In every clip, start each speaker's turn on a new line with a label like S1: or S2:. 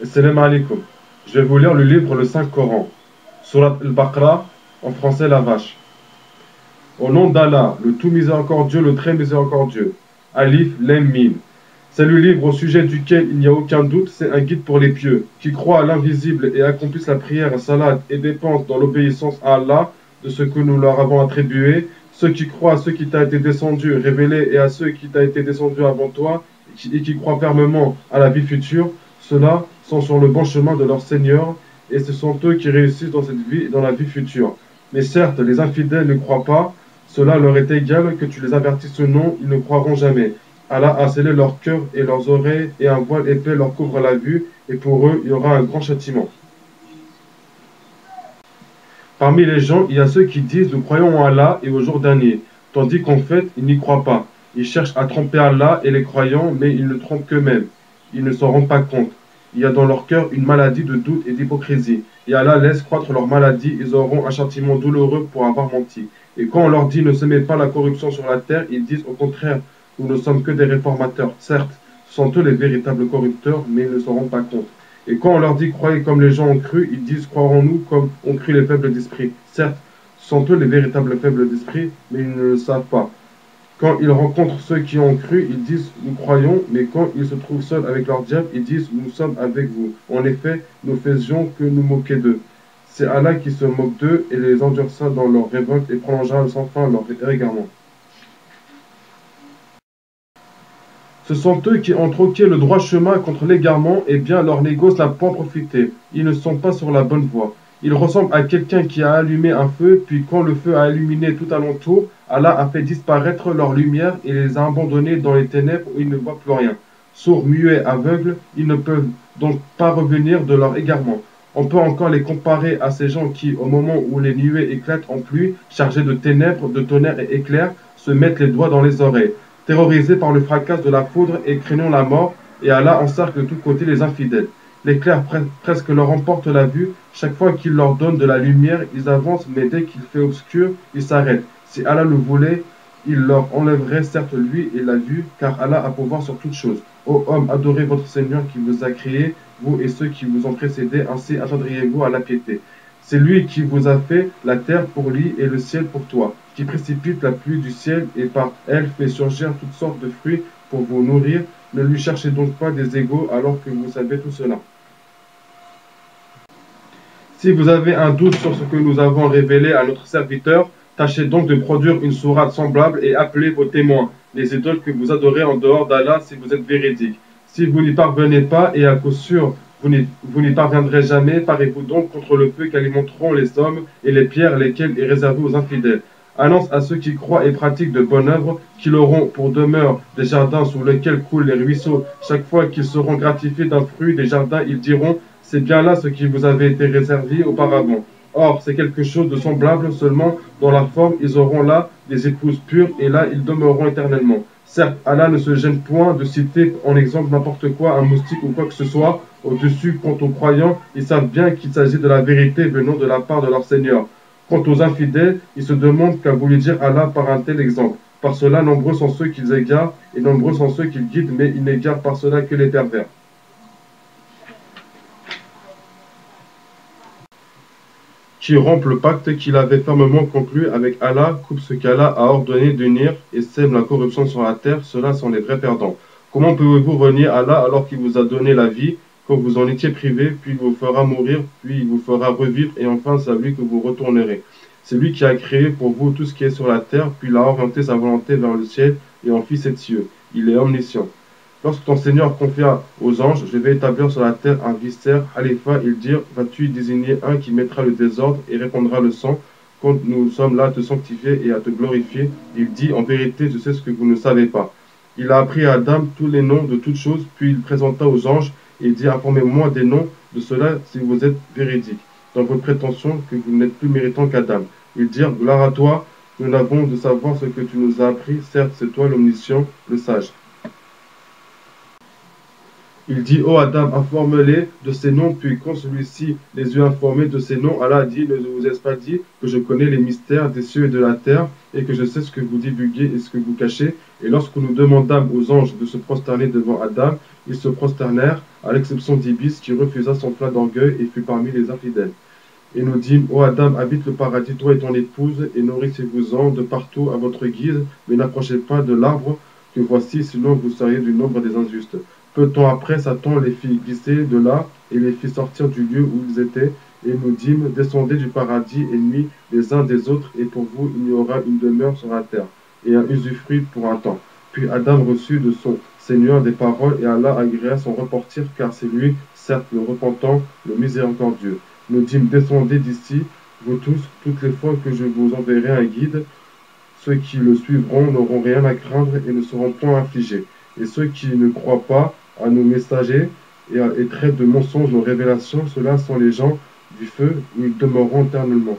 S1: Salam alaikum. Je vais vous lire le livre Le Saint-Coran. Surat al-Baqarah, en français la vache. Au nom d'Allah, le tout miséricordieux, le très miséricordieux. Alif, Lam, Mim. C'est le livre au sujet duquel il n'y a aucun doute, c'est un guide pour les pieux, qui croient à l'invisible et accomplissent la prière, salat et dépensent dans l'obéissance à Allah de ce que nous leur avons attribué, ceux qui croient à ce qui t'a été descendu, révélé, et à ceux qui t'a été descendu avant toi, et qui croient fermement à la vie future, ceux-là sont sur le bon chemin de leur Seigneur, et ce sont eux qui réussissent dans cette vie et dans la vie future. Mais certes, les infidèles ne croient pas, cela leur est égal que tu les avertisses ou non, ils ne croiront jamais. Allah a scellé leur cœur et leurs oreilles, et un voile épais leur couvre la vue, et pour eux il y aura un grand châtiment. Parmi les gens, il y a ceux qui disent nous croyons en Allah et au jour dernier, tandis qu'en fait, ils n'y croient pas. Ils cherchent à tromper Allah et les croyants, mais ils ne trompent qu'eux-mêmes. Ils ne s'en rendent pas compte. Il y a dans leur cœur une maladie de doute et d'hypocrisie. Et Allah laisse croître leur maladie, ils auront un châtiment douloureux pour avoir menti. Et quand on leur dit ne semez pas la corruption sur la terre, ils disent au contraire, nous ne sommes que des réformateurs. Certes, ce sont eux les véritables corrupteurs, mais ils ne s'en rendent pas compte. Et quand on leur dit croyez comme les gens ont cru, ils disent croirons-nous comme ont cru les faibles d'esprit. Certes, ce sont eux les véritables faibles d'esprit, mais ils ne le savent pas. Quand ils rencontrent ceux qui ont cru, ils disent nous croyons, mais quand ils se trouvent seuls avec leur diable, ils disent nous sommes avec vous. En effet, nous faisions que nous moquer d'eux. C'est Allah qui se moque d'eux et les endurcira dans leur révolte et prolongera sans fin leur égarement. Ce sont eux qui ont troqué le droit chemin contre l'égarement, et bien leur négoce n'a point profité. Ils ne sont pas sur la bonne voie. Ils ressemblent à quelqu'un qui a allumé un feu, puis quand le feu a illuminé tout alentour, Allah a fait disparaître leur lumière et les a abandonnés dans les ténèbres où ils ne voient plus rien. Sourds, muets, aveugles, ils ne peuvent donc pas revenir de leur égarement. On peut encore les comparer à ces gens qui, au moment où les nuées éclatent en pluie, chargés de ténèbres, de tonnerre et éclairs, se mettent les doigts dans les oreilles. Terrorisés par le fracas de la foudre et craignant la mort, et Allah encercle de tous côtés les infidèles. L'éclair presque leur emporte la vue. Chaque fois qu'il leur donne de la lumière, ils avancent, mais dès qu'il fait obscur, ils s'arrêtent. Si Allah le voulait, il leur enlèverait certes lui et la vue, car Allah a pouvoir sur toutes choses. Ô hommes, adorez votre Seigneur qui vous a créé, vous et ceux qui vous ont précédés, ainsi atteindriez-vous à la piété. C'est lui qui vous a fait la terre pour lit et le ciel pour toi, qui précipite la pluie du ciel et par elle fait surgir toutes sortes de fruits pour vous nourrir. Ne lui cherchez donc pas des égaux alors que vous savez tout cela. Si vous avez un doute sur ce que nous avons révélé à notre serviteur, tâchez donc de produire une sourate semblable et appelez vos témoins, les idoles que vous adorez en dehors d'Allah si vous êtes véridiques. Si vous n'y parvenez pas, et à coup sûr vous n'y parviendrez jamais, parez-vous donc contre le feu qu'alimenteront les hommes et les pierres, lesquelles est réservé aux infidèles. Annonce à ceux qui croient et pratiquent de bonnes œuvres qu'ils auront pour demeure des jardins sous lesquels coulent les ruisseaux. Chaque fois qu'ils seront gratifiés d'un fruit des jardins, ils diront c'est bien là ce qui vous avait été réservé auparavant. Or, c'est quelque chose de semblable, seulement dans la forme, ils auront là des épouses pures, et là, ils demeureront éternellement. Certes, Allah ne se gêne point de citer en exemple n'importe quoi, un moustique ou quoi que ce soit. Au-dessus, quant aux croyants, ils savent bien qu'il s'agit de la vérité venant de la part de leur Seigneur. Quant aux infidèles, ils se demandent qu'a voulu dire Allah par un tel exemple. Par cela, nombreux sont ceux qu'ils égarent, et nombreux sont ceux qu'ils guident, mais ils n'égarent par cela que les pervers. Qui rompt le pacte qu'il avait fermement conclu avec Allah, coupe ce qu'Allah a ordonné d'unir et sème la corruption sur la terre, ceux-là sont les vrais perdants. Comment pouvez-vous renier Allah alors qu'il vous a donné la vie, quand vous en étiez privé, puis il vous fera mourir, puis il vous fera revivre, et enfin c'est à lui que vous retournerez. C'est lui qui a créé pour vous tout ce qui est sur la terre, puis il a orienté sa volonté vers le ciel, et en fit sept cieux. Il est omniscient. Lorsque ton Seigneur confia aux anges, je vais établir sur la terre un vice-terre, Alpha, ils dirent, vas-tu désigner un qui mettra le désordre et répandra le sang, quand nous sommes là à te sanctifier et à te glorifier? Il dit, en vérité, je sais ce que vous ne savez pas. Il a appris à Adam tous les noms de toutes choses, puis il présenta aux anges et dit, informez-moi des noms de ceux-là si vous êtes véridiques, dans votre prétention que vous n'êtes plus méritant qu'Adam. Ils dirent, gloire à toi, nous n'avons de savoir ce que tu nous as appris, certes c'est toi l'omniscient, le sage. Il dit, ô Adam, informe-les de ces noms, puis quand celui-ci les eut informés de ces noms, Allah dit, ne vous ai-je pas dit que je connais les mystères des cieux et de la terre, et que je sais ce que vous divulguez et ce que vous cachez. Et lorsque nous demandâmes aux anges de se prosterner devant Adam, ils se prosternèrent, à l'exception d'Iblis, qui refusa son plat d'orgueil et fut parmi les infidèles. Et nous dîmes, ô Adam, habite le paradis, toi et ton épouse, et nourrissez-vous-en de partout à votre guise, mais n'approchez pas de l'arbre que voici, sinon vous seriez du nombre des injustes. Peu de temps après, Satan les fit glisser de là, et les fit sortir du lieu où ils étaient, et nous dîmes, descendez du paradis ennemis les uns des autres, et pour vous il y aura une demeure sur la terre, et un usufruit pour un temps. Puis Adam reçut de son Seigneur des paroles, et Allah agréa son repentir, car c'est lui, certes le repentant, le miséricordieux. Nous dîmes, descendez d'ici, vous tous, toutes les fois que je vous enverrai un guide. Ceux qui le suivront n'auront rien à craindre et ne seront point affligés. Et ceux qui ne croient pas à nos messagers et traitent de mensonges nos révélations, ceux-là sont les gens du feu où ils demeureront éternellement.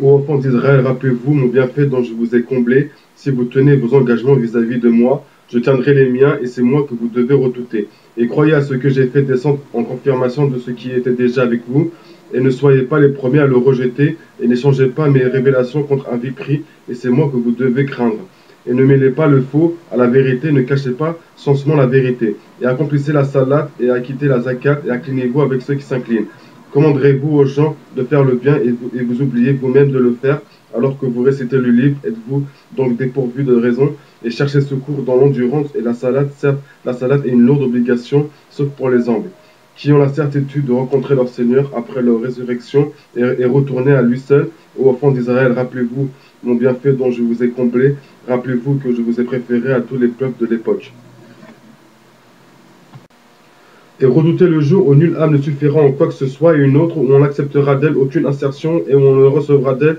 S1: Ô enfants d'Israël, rappelez-vous mon bienfait dont je vous ai comblé. Si vous tenez vos engagements vis-à-vis de moi, je tiendrai les miens et c'est moi que vous devez redouter. Et croyez à ce que j'ai fait descendre en confirmation de ce qui était déjà avec vous. Et ne soyez pas les premiers à le rejeter et n'échangez pas mes révélations contre un vil prix. Et c'est moi que vous devez craindre. Et ne mêlez pas le faux à la vérité, ne cachez pas sensement la vérité. Et accomplissez la salat et acquittez la zakat et inclinez-vous avec ceux qui s'inclinent. Commanderez-vous aux gens de faire le bien et vous oubliez vous-même de le faire alors que vous récitez le livre? Êtes-vous donc dépourvu de raison et cherchez secours dans l'endurance et la salade? Certes, la salade est une lourde obligation, sauf pour les humbles, qui ont la certitude de rencontrer leur Seigneur après leur résurrection et retourner à lui seul. Ô enfants d'Israël, rappelez-vous mon bienfait dont je vous ai comblé, rappelez-vous que je vous ai préféré à tous les peuples de l'époque. Et redoutez le jour où nulle âme ne suffira en quoi que ce soit et une autre où on n'acceptera d'elle aucune insertion et où on ne recevra d'elle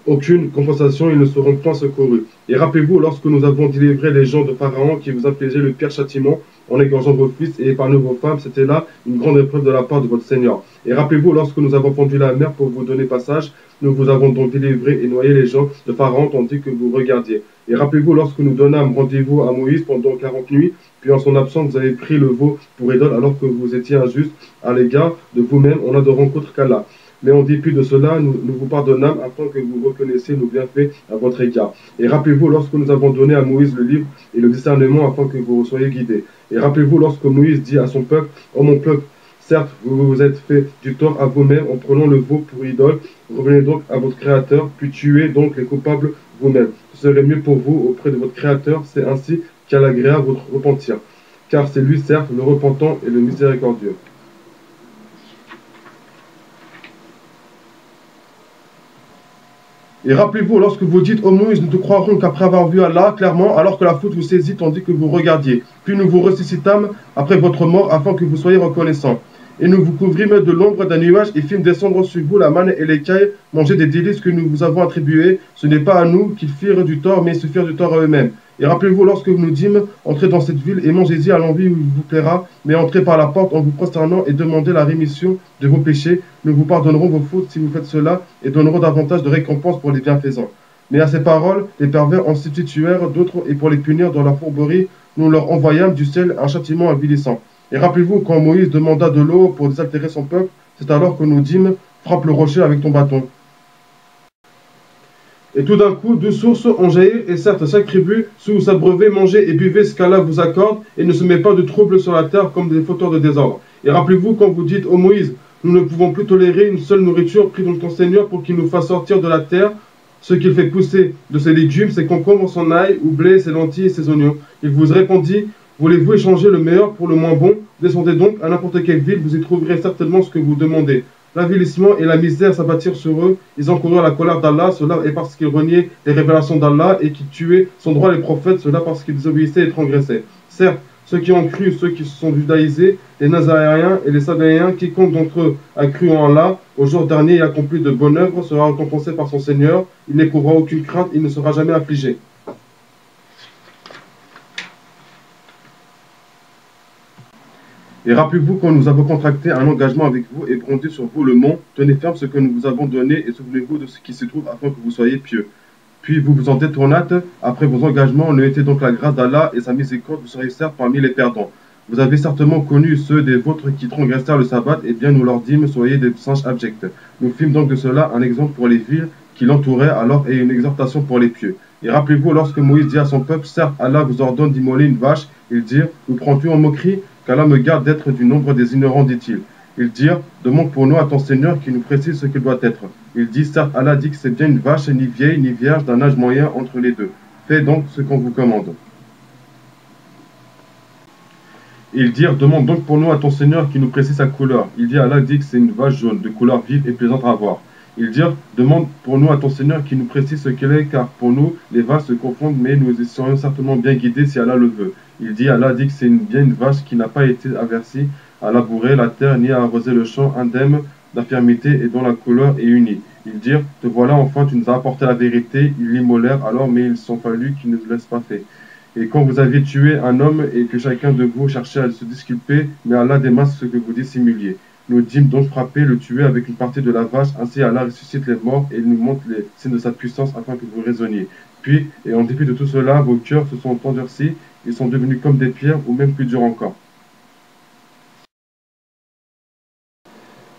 S1: aucune compensation, ils ne seront point secourus. Et rappelez-vous, lorsque nous avons délivré les gens de Pharaon qui vous infligeaient le pire châtiment en égorgeant vos fils et épargnant vos femmes, c'était là une grande épreuve de la part de votre Seigneur. Et rappelez-vous, lorsque nous avons fendu la mer pour vous donner passage, nous vous avons donc délivré et noyé les gens de Pharaon tandis que vous regardiez. Et rappelez-vous, lorsque nous donnâmes rendez-vous à Moïse pendant 40 nuits, puis en son absence, vous avez pris le veau pour idole alors que vous étiez injuste à l'égard de vous-même en n'adorant qu'autre qu'Allah. Mais en dépit de cela, nous vous pardonnâmes afin que vous reconnaissiez nos bienfaits à votre égard. Et rappelez-vous lorsque nous avons donné à Moïse le livre et le discernement afin que vous soyez guidés. Et rappelez-vous lorsque Moïse dit à son peuple, ô mon peuple, certes, vous vous êtes fait du tort à vous-même en prenant le veau pour idole. Revenez donc à votre Créateur, puis tuez donc les coupables vous-même. Ce serait mieux pour vous auprès de votre Créateur, c'est ainsi qu'elle agréa votre repentir. Car c'est lui, certes, le repentant et le miséricordieux. Et rappelez-vous, lorsque vous dites, ô Moïse, nous te croirons qu'après avoir vu Allah clairement, alors que la faute vous saisit tandis que vous regardiez. Puis nous vous ressuscitâmes après votre mort afin que vous soyez reconnaissants. Et nous vous couvrîmes de l'ombre d'un nuage et fîmes descendre sur vous la manne et l'écaille, manger des délices que nous vous avons attribués. Ce n'est pas à nous qu'ils firent du tort, mais ils se firent du tort à eux-mêmes. Et rappelez-vous lorsque nous dîmes, entrez dans cette ville et mangez-y à l'envie où il vous plaira, mais entrez par la porte en vous prosternant et demandez la rémission de vos péchés. Nous vous pardonnerons vos fautes si vous faites cela et donnerons davantage de récompenses pour les bienfaisants. Mais à ces paroles, les pervers en substituèrent d'autres et pour les punir dans la fourberie, nous leur envoyâmes du ciel un châtiment avilissant. Et rappelez-vous quand Moïse demanda de l'eau pour désaltérer son peuple, c'est alors que nous dîmes, frappe le rocher avec ton bâton. Et tout d'un coup, 2 sources ont jailli, et certes, chaque tribu, sous sa brevet, mangez et buvez ce qu'Allah vous accorde, et ne se met pas de trouble sur la terre comme des fauteurs de désordre. Et rappelez-vous quand vous dites, ô Moïse, nous ne pouvons plus tolérer une seule nourriture prise de ton Seigneur pour qu'il nous fasse sortir de la terre. Ce qu'il fait pousser de ses légumes, ses concombres, son ail, ou blé, ses lentilles et ses oignons. Il vous répondit, voulez-vous échanger le meilleur pour le moins bon? Descendez donc à n'importe quelle ville, vous y trouverez certainement ce que vous demandez. L'avilissement et la misère s'abattirent sur eux, ils encoururent la colère d'Allah, cela est parce qu'ils reniaient les révélations d'Allah et qu'ils tuaient sans droit les prophètes, cela parce qu'ils désobéissaient et transgressaient. Certes, ceux qui ont cru, ceux qui se sont judaïsés, les Nazaréens et les Sabéens, quiconque d'entre eux a cru en Allah, au jour dernier et accompli de bonnes œuvres, sera récompensé par son Seigneur, il n'éprouvera aucune crainte, il ne sera jamais affligé. Et rappelez-vous quand nous avons contracté un engagement avec vous et brandi sur vous le mont, tenez ferme ce que nous vous avons donné et souvenez-vous de ce qui se trouve afin que vous soyez pieux. puis vous vous en détournâtes après vos engagements, ne était donc la grâce d'Allah et sa miséricorde, vous serez certes parmi les perdants. Vous avez certainement connu ceux des vôtres qui transgressèrent le sabbat, et bien nous leur dîmes, soyez des singes abjects. Nous fîmes donc de cela un exemple pour les villes qui l'entouraient alors et une exhortation pour les pieux. Et rappelez-vous, lorsque Moïse dit à son peuple, certes, Allah vous ordonne d'immoler une vache, ils dirent, nous prends-tu en moquerie, qu'Allah me garde d'être du nombre des ignorants, dit-il. Ils dirent, demande pour nous à ton Seigneur qui nous précise ce qu'il doit être. Il dit, certes, Allah dit que c'est bien une vache, ni vieille, ni vierge, d'un âge moyen entre les deux. Faites donc ce qu'on vous commande. Ils dirent, demande donc pour nous à ton Seigneur qui nous précise sa couleur. Il dit, Allah dit que c'est une vache jaune, de couleur vive et plaisante à voir. Ils dirent, demande pour nous à ton Seigneur qui nous précise ce qu'elle est, car pour nous, les vaches se confondent, mais nous serions certainement bien guidés si Allah le veut. Il dit, Allah dit que c'est bien une vache qui n'a pas été avertie à labourer la terre ni à arroser le champ, indemne d'infirmité et dont la couleur est unie. Ils dirent, te voilà enfin, tu nous as apporté la vérité. Ils l'immolèrent alors, mais il s'en fallut qu'ils ne se laissent pas faire. Et quand vous aviez tué un homme et que chacun de vous cherchait à se disculper, mais Allah démasque ce que vous dissimuliez. Nous dîmes donc frapper, le tuer avec une partie de la vache, ainsi Allah ressuscite les morts et il nous montre les signes de sa puissance afin que vous raisonniez. Puis, et en dépit de tout cela, vos cœurs se sont endurcis, ils sont devenus comme des pierres ou même plus durs encore.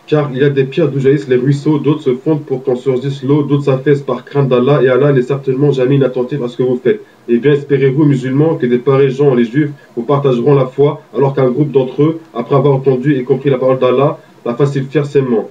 S1: Car il y a des pierres d'où jaillissent les ruisseaux, d'autres se fondent pour qu'en surgisse l'eau, d'autres s'affaissent par crainte d'Allah, et Allah n'est certainement jamais inattentif à ce que vous faites. Et bien espérez-vous, musulmans, que des pareils gens, les juifs, vous partageront la foi, alors qu'un groupe d'entre eux, après avoir entendu et compris la parole d'Allah, la fassent fièrement.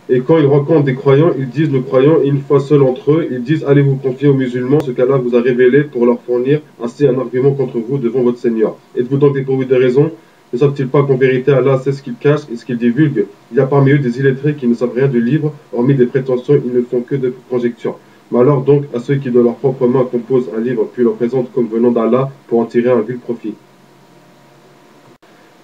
S1: Et quand ils rencontrent des croyants, ils disent, nous croyons, et une fois seuls entre eux, ils disent, allez vous confier aux musulmans ce qu'Allah vous a révélé pour leur fournir ainsi un argument contre vous devant votre Seigneur. Êtes-vous donc dépourvus de raison? Ne savent-ils pas qu'en vérité Allah sait ce qu'ils cachent et ce qu'ils divulguent? Il y a parmi eux des illettrés qui ne savent rien du livre, hormis des prétentions, ils ne font que de conjectures. Malheur donc à ceux qui de leurs propres mains composent un livre puis le présentent comme venant d'Allah pour en tirer un vil profit.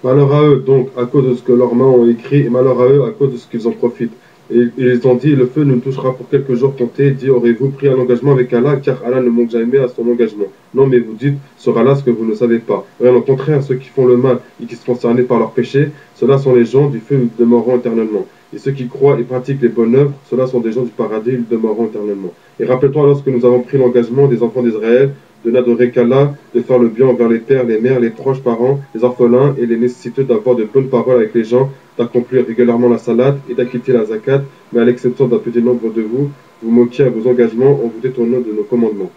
S1: Malheur à eux donc à cause de ce que leurs mains ont écrit et malheur à eux à cause de ce qu'ils en profitent. Et ils ont dit, le feu nous touchera pour quelques jours comptés. Dit, aurez-vous pris un engagement avec Allah, car Allah ne manque jamais à son engagement. Non, mais vous dites, sera là ce que vous ne savez pas. Rien au contraire, ceux qui font le mal et qui sont concernés par leurs péchés, ceux-là sont les gens du feu, ils demeureront éternellement. Et ceux qui croient et pratiquent les bonnes œuvres, ceux-là sont des gens du paradis, ils demeureront éternellement. Et rappelle-toi, lorsque nous avons pris l'engagement des enfants d'Israël, de n'adorer qu'Allah, de faire le bien envers les pères, les mères, les proches parents, les orphelins et les nécessiteux d'avoir de bonnes paroles avec les gens, d'accomplir régulièrement la salade et d'acquitter la zakat, mais à l'exception d'un petit nombre de vous, vous moquiez à vos engagements en vous détournant de nos commandements.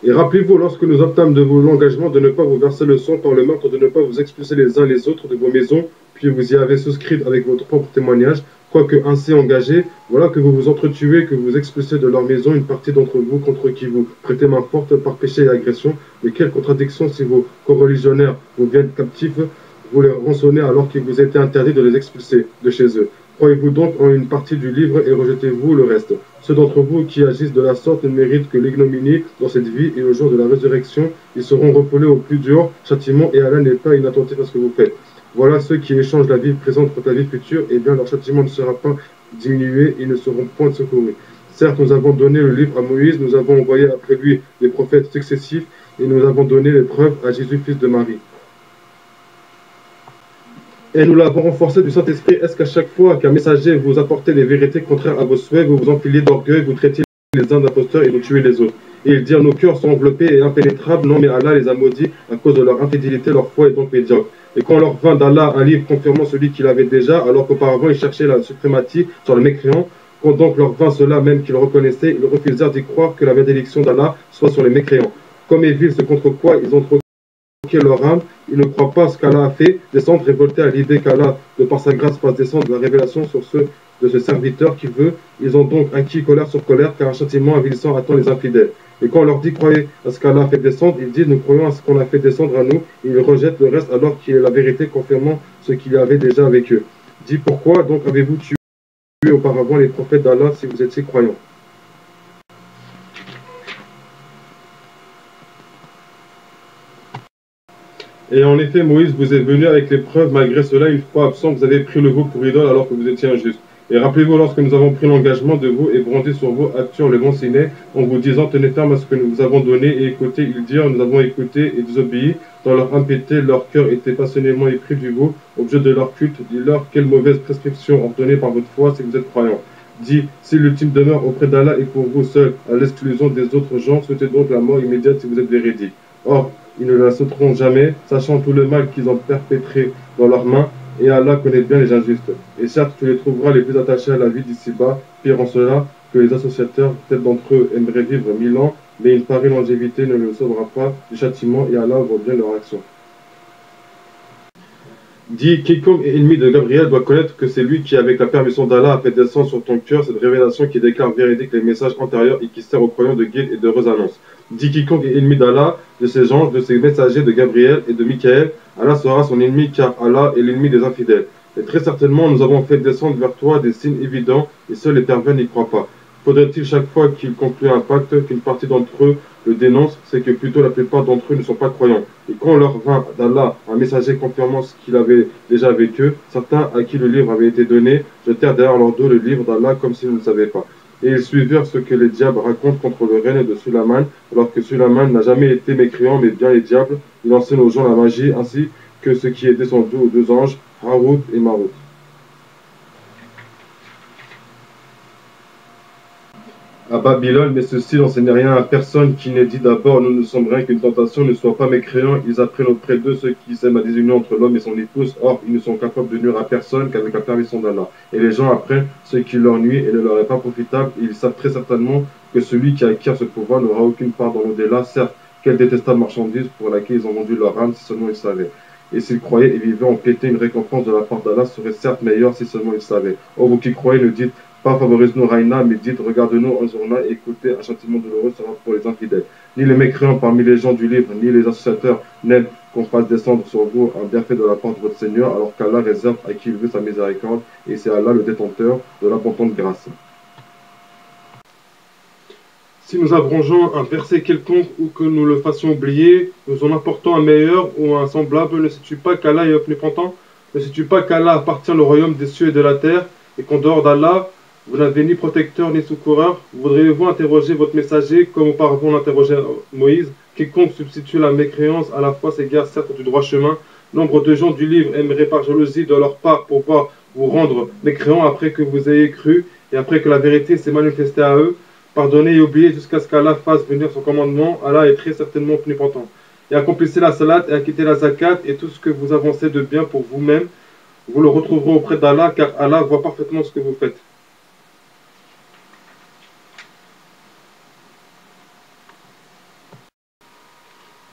S1: Et rappelez-vous, lorsque nous obtîmes de vous l'engagement de ne pas vous verser le sang par le meurtre, de ne pas vous expulser les uns les autres de vos maisons, puis vous y avez souscrit avec votre propre témoignage, quoique ainsi engagé, voilà que vous vous entretuez, que vous expulsez de leur maison une partie d'entre vous contre qui vous prêtez main forte par péché et agression. Mais quelle contradiction si vos coreligionnaires vous viennent captifs, vous les rançonnez alors qu'il vous était interdit de les expulser de chez eux. Croyez-vous donc en une partie du livre et rejetez-vous le reste. Ceux d'entre vous qui agissent de la sorte ne méritent que l'ignominie dans cette vie et au jour de la résurrection, ils seront refoulés au plus dur châtiment et Allah n'est pas inattentif à ce que vous faites. Voilà ceux qui échangent la vie présente contre la vie future, et bien leur châtiment ne sera pas diminué, ils ne seront point secourus. Certes, nous avons donné le livre à Moïse, nous avons envoyé après lui des prophètes successifs, et nous avons donné les preuves à Jésus, fils de Marie. Et nous l'avons renforcé du Saint-Esprit. Est-ce qu'à chaque fois qu'un messager vous apportait des vérités contraires à vos souhaits, vous vous enfiliez d'orgueil, vous traitiez les uns d'imposteurs et vous tuez les autres? Et ils dirent, nos cœurs sont enveloppés et impénétrables. Non, mais Allah les a maudits à cause de leur infidélité, leur foi est donc médiocre. Et quand leur vint d'Allah un livre confirmant celui qu'il avait déjà, alors qu'auparavant ils cherchaient la suprématie sur le mécréant, quand donc leur vint cela même qu'ils reconnaissaient, ils refusèrent d'y croire que la bénédiction d'Allah soit sur les mécréants. Comme est vil ce contre quoi ils ont troqué leur âme, ils ne croient pas ce qu'Allah a fait descendre, révoltés à l'idée qu'Allah, de par sa grâce, fasse descendre la révélation sur ceux de ce serviteur qui veut. Ils ont donc acquis colère sur colère, car un châtiment avilissant attend les infidèles. Et quand on leur dit croyez à ce qu'Allah a fait descendre, ils disent nous croyons à ce qu'on a fait descendre à nous, et ils rejettent le reste alors qu'il est la vérité confirmant ce qu'il y avait déjà avec eux. Dit pourquoi donc avez-vous tué auparavant les prophètes d'Allah si vous étiez croyants? Et en effet, Moïse vous est venu avec les preuves, malgré cela, une fois absent, vous avez pris le veau pour idole alors que vous étiez injuste. Et rappelez-vous, lorsque nous avons pris l'engagement de vous ébranler sur vous, Arthur le Grand Siné, en vous disant, tenez ferme à ce que nous vous avons donné et écoutez, ils dirent, nous avons écouté et désobéi. Dans leur impété, leur cœur était passionnément épris du vous, objet de leur culte. Dis-leur, quelle mauvaise prescription ordonnée par votre foi si vous êtes croyants. Dit, si l'ultime demeure auprès d'Allah et pour vous seul, à l'exclusion des autres gens, souhaitez donc la mort immédiate si vous êtes véridique. Or, ils ne la sauteront jamais, sachant tout le mal qu'ils ont perpétré dans leurs mains, et Allah connaît bien les injustes. Et certes, tu les trouveras les plus attachés à la vie d'ici-bas, pire en cela que les associateurs, peut-être d'entre eux aimeraient vivre 1000 ans, mais une pareille longévité ne le sauvera pas du châtiment, et Allah voit bien leur action. Dit, quiconque est ennemi de Gabriel doit connaître que c'est lui qui, avec la permission d'Allah, a fait descendre sur ton cœur cette révélation qui déclare véridique les messages antérieurs et qui sert aux croyants de guide et d'heureuse annonce. Dit, quiconque est ennemi d'Allah, de ses anges, de ses messagers, de Gabriel et de Michael, Allah sera son ennemi car Allah est l'ennemi des infidèles. Et très certainement, nous avons fait descendre vers toi des signes évidents et seuls les pervers n'y croient pas. Faudrait-il chaque fois qu'ils concluent un pacte qu'une partie d'entre eux le dénonce, c'est que plutôt la plupart d'entre eux ne sont pas croyants. Et quand leur vint d'Allah un messager confirmant ce qu'il avait déjà avec eux, certains à qui le livre avait été donné jetèrent derrière leur dos le livre d'Allah comme s'ils ne le savaient pas. Et ils suivirent ce que les diables racontent contre le règne de Sulaiman, alors que Sulaiman n'a jamais été mécréant mais bien les diables. Il enseigne aux gens la magie ainsi que ce qui est descendu aux deux anges, Harout et Marout. À Babylone, mais ceci n'enseigne rien à personne qui n'ait dit d'abord nous ne sommes rien qu'une tentation, ne soient pas mécréants, ils apprennent auprès d'eux ceux qui sèment la désunion entre l'homme et son épouse, or ils ne sont capables de nuire à personne qu'avec la permission d'Allah. Et les gens apprennent ce qui leur nuit et ne leur est pas profitable, et ils savent très certainement que celui qui acquiert ce pouvoir n'aura aucune part dans l'au-delà, certes, quelle détestable marchandise pour laquelle ils ont vendu leur âme si seulement ils savaient. Et s'ils croyaient et vivaient en piété, une récompense de la part d'Allah serait certes meilleure si seulement ils savaient. Or vous qui croyez ne dites pas favorise-nous Raïna, mais dites regarde-nous en journal et écoutez, un châtiment douloureux sera pour les infidèles. Ni les mécréants parmi les gens du livre, ni les associateurs n'aiment qu'on fasse descendre sur vous un bienfait de la part de votre Seigneur, alors qu'Allah réserve à qui il veut sa miséricorde, et c'est Allah le détenteur de l'abondante grâce. Si nous abrangeons un verset quelconque ou que nous le fassions oublier, nous en apportons un meilleur ou un semblable, ne sais-tu pas qu'Allah est omnipotent? Ne sais-tu pas qu'Allah appartient au royaume des cieux et de la terre, et qu'en dehors d'Allah, vous n'avez ni protecteur ni secoureur? Voudriez-vous interroger votre messager comme auparavant on interrogeait Moïse? Quiconque substitue la mécréance à la foi s'égare certes du droit chemin. Nombre de gens du livre aimeraient par jalousie de leur part pouvoir vous rendre mécréants après que vous ayez cru et après que la vérité s'est manifestée à eux. Pardonnez et oubliez jusqu'à ce qu'Allah fasse venir son commandement. Allah est très certainement omnipotent. Et accomplissez la salat et acquittez la zakat et tout ce que vous avancez de bien pour vous-même. Vous le retrouverez auprès d'Allah car Allah voit parfaitement ce que vous faites.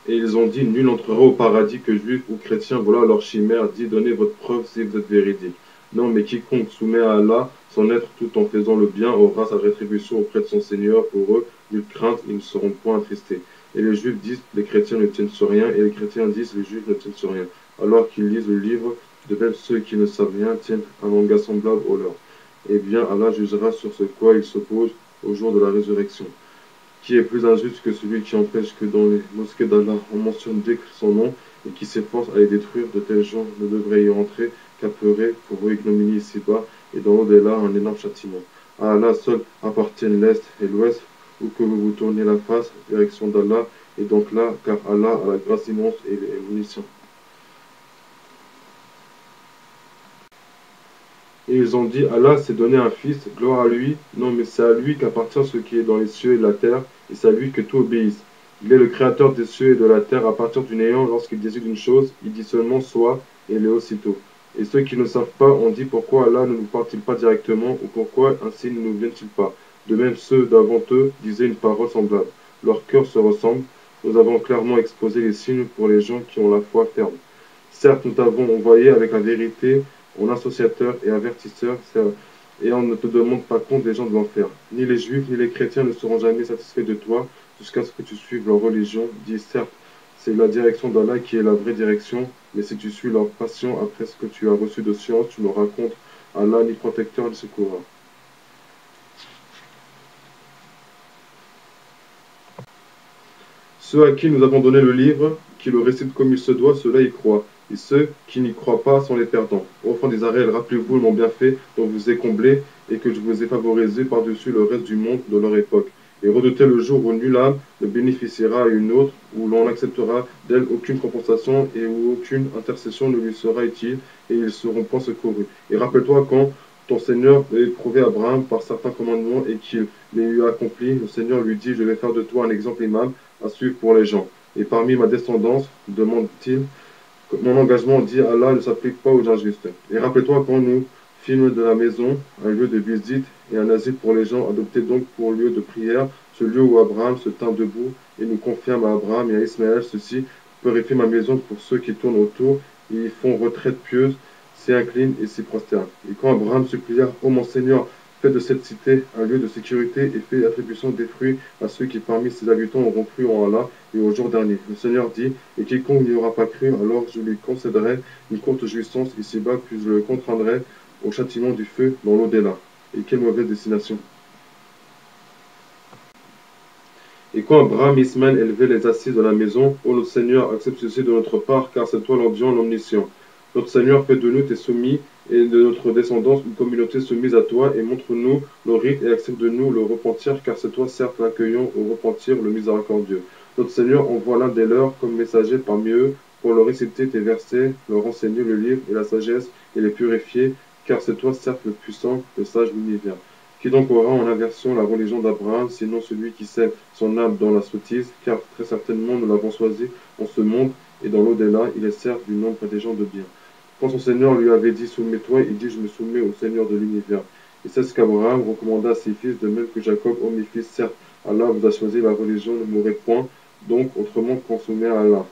S1: Et ils ont dit, nul n'entrera au paradis que juif ou chrétien, voilà leur chimère, dit, donnez votre preuve si vous êtes véridique. Non, mais quiconque soumet à Allah son être tout en faisant le bien aura sa rétribution auprès de son Seigneur. Pour eux, nulle crainte, ils ne seront point attristés. Et les juifs disent, les chrétiens ne tiennent sur rien, et les chrétiens disent, les juifs ne tiennent sur rien. Alors qu'ils lisent le livre, de même ceux qui ne savent rien tiennent un langage semblable au leur. Eh bien, Allah jugera sur ce quoi ils s'opposent au jour de la résurrection. Qui est plus injuste que celui qui empêche que dans les mosquées d'Allah on mentionne dès que son nom et qui s'efforce à les détruire? De tels gens ne devraient y entrer qu'à pleurer pour eux ignominie ici-bas et dans l'au-delà un énorme châtiment. À Allah seul appartiennent l'Est et l'Ouest, où que vous vous tournez la face, direction d'Allah, et donc là, car Allah a la grâce immense et l'omniscient. Et ils ont dit, Allah s'est donné un fils, gloire à lui. Non, mais c'est à lui qu'appartient ce qui est dans les cieux et la terre, et c'est à lui que tout obéisse. Il est le créateur des cieux et de la terre à partir du néant. Lorsqu'il décide une chose, il dit seulement soit, et il est aussitôt. Et ceux qui ne savent pas ont dit pourquoi Allah ne nous parle-t-il pas directement, ou pourquoi ainsi ne nous vient-il pas. De même, ceux d'avant eux disaient une parole semblable. Leurs cœurs se ressemblent. Nous avons clairement exposé les signes pour les gens qui ont la foi ferme. Certes, nous t'avons envoyé avec la vérité en associateur et avertisseur, et on ne te demande pas compte des gens de l'enfer. Ni les juifs ni les chrétiens ne seront jamais satisfaits de toi jusqu'à ce que tu suives leur religion. Dis certes, c'est la direction d'Allah qui est la vraie direction, mais si tu suis leur passion après ce que tu as reçu de science, tu n'auras contre Allah ni protecteur ni secoureur. Ceux à qui nous avons donné le livre, qui le récitent comme il se doit, ceux-là y croient. et ceux qui n'y croient pas sont les perdants. Ô enfants d'Israël, rappelez-vous mon bienfait dont vous ai comblé et que je vous ai favorisé par-dessus le reste du monde de leur époque. Et redoutez le jour où nulle âme ne bénéficiera à une autre, où l'on n'acceptera d'elle aucune compensation et où aucune intercession ne lui sera utile, et ils seront point secourus. Et rappelle-toi quand ton Seigneur a éprouvé Abraham par certains commandements et qu'il les eut accomplis, le Seigneur lui dit, je vais faire de toi un exemple aimable à suivre pour les gens. Et parmi ma descendance, demande-t-il, mon engagement dit Allah ne s'applique pas aux injustes. Et rappelle-toi quand nous fîmes de la maison un lieu de visite et un asile pour les gens, adopté donc pour lieu de prière, ce lieu où Abraham se tint debout, et nous confiâmes à Abraham et à Ismaël ceci, purifie ma maison pour ceux qui tournent autour, et y font retraite pieuse, s'y inclinent et s'y prosternent. Et quand Abraham supplia, ô mon Seigneur, fais de cette cité un lieu de sécurité et fais attribution des fruits à ceux qui parmi ses habitants auront cru en Allah et au jour dernier. Le Seigneur dit, et quiconque n'y aura pas cru, alors je lui concéderai une courte jouissance ici-bas, puis je le contraindrai au châtiment du feu dans l'au-delà. Et quelle mauvaise destination! Et quand Abraham et Ismaël élevaient les assises de la maison, ô notre Seigneur, accepte ceci de notre part, car c'est toi l'endiant, l'omniscient. Notre Seigneur, fais de nous tes soumis et de notre descendance une communauté soumise à toi, et montre-nous le rite et accepte de nous le repentir, car c'est toi, certes, l'accueillant au repentir, le miséricordieux. Notre Seigneur envoie l'un des leurs comme messager parmi eux pour leur réciter tes versets, leur enseigner le livre et la sagesse et les purifier, car c'est toi, certes, le puissant, le sage, l'univers. Qui donc aura en aversion la religion d'Abraham, sinon celui qui sème son âme dans la sottise, car très certainement nous l'avons choisi en ce monde, et dans l'au-delà, il est certes du nombre des gens de bien. Quand son Seigneur lui avait dit soumets-toi, il dit je me soumets au Seigneur de l'univers. Et c'est ce qu'Abraham recommanda à ses fils, de même que Jacob, ô mes fils, certes, Allah vous a choisi la religion, ne mourrez point, donc autrement consommez à Allah.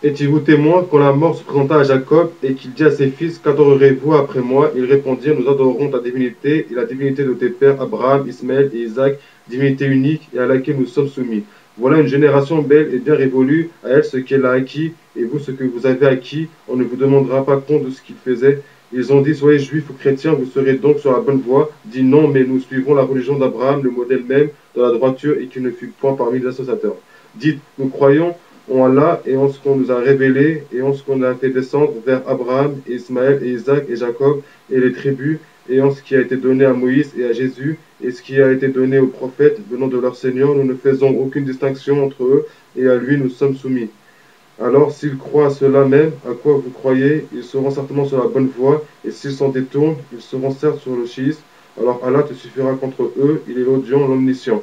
S1: Étiez-vous témoin quand la mort se présenta à Jacob et qu'il dit à ses fils, qu'adorerez-vous après moi? Ils répondirent, nous adorerons ta divinité et la divinité de tes pères Abraham, Ismaël et Isaac, divinité unique et à laquelle nous sommes soumis. Voilà une génération belle et bien révolue, à elle ce qu'elle a acquis, et vous ce que vous avez acquis, on ne vous demandera pas compte de ce qu'ils faisaient. Ils ont dit, soyez juifs ou chrétiens, vous serez donc sur la bonne voie. Dit non, mais nous suivons la religion d'Abraham, le modèle même de la droiture, et qui ne fut point parmi les associateurs. Dites, nous croyons en Allah et en ce qu'on nous a révélé et en ce qu'on a fait descendre vers Abraham, et Ismaël et Isaac et Jacob et les tribus, et en ce qui a été donné à Moïse et à Jésus, et ce qui a été donné aux prophètes venant de leur Seigneur, nous ne faisons aucune distinction entre eux, et à lui nous sommes soumis. Alors s'ils croient à cela même, à quoi vous croyez, ils seront certainement sur la bonne voie, et s'ils s'en détournent, ils seront certes sur le schisme. Alors Allah te suffira contre eux, il est l'audient, l'omniscient.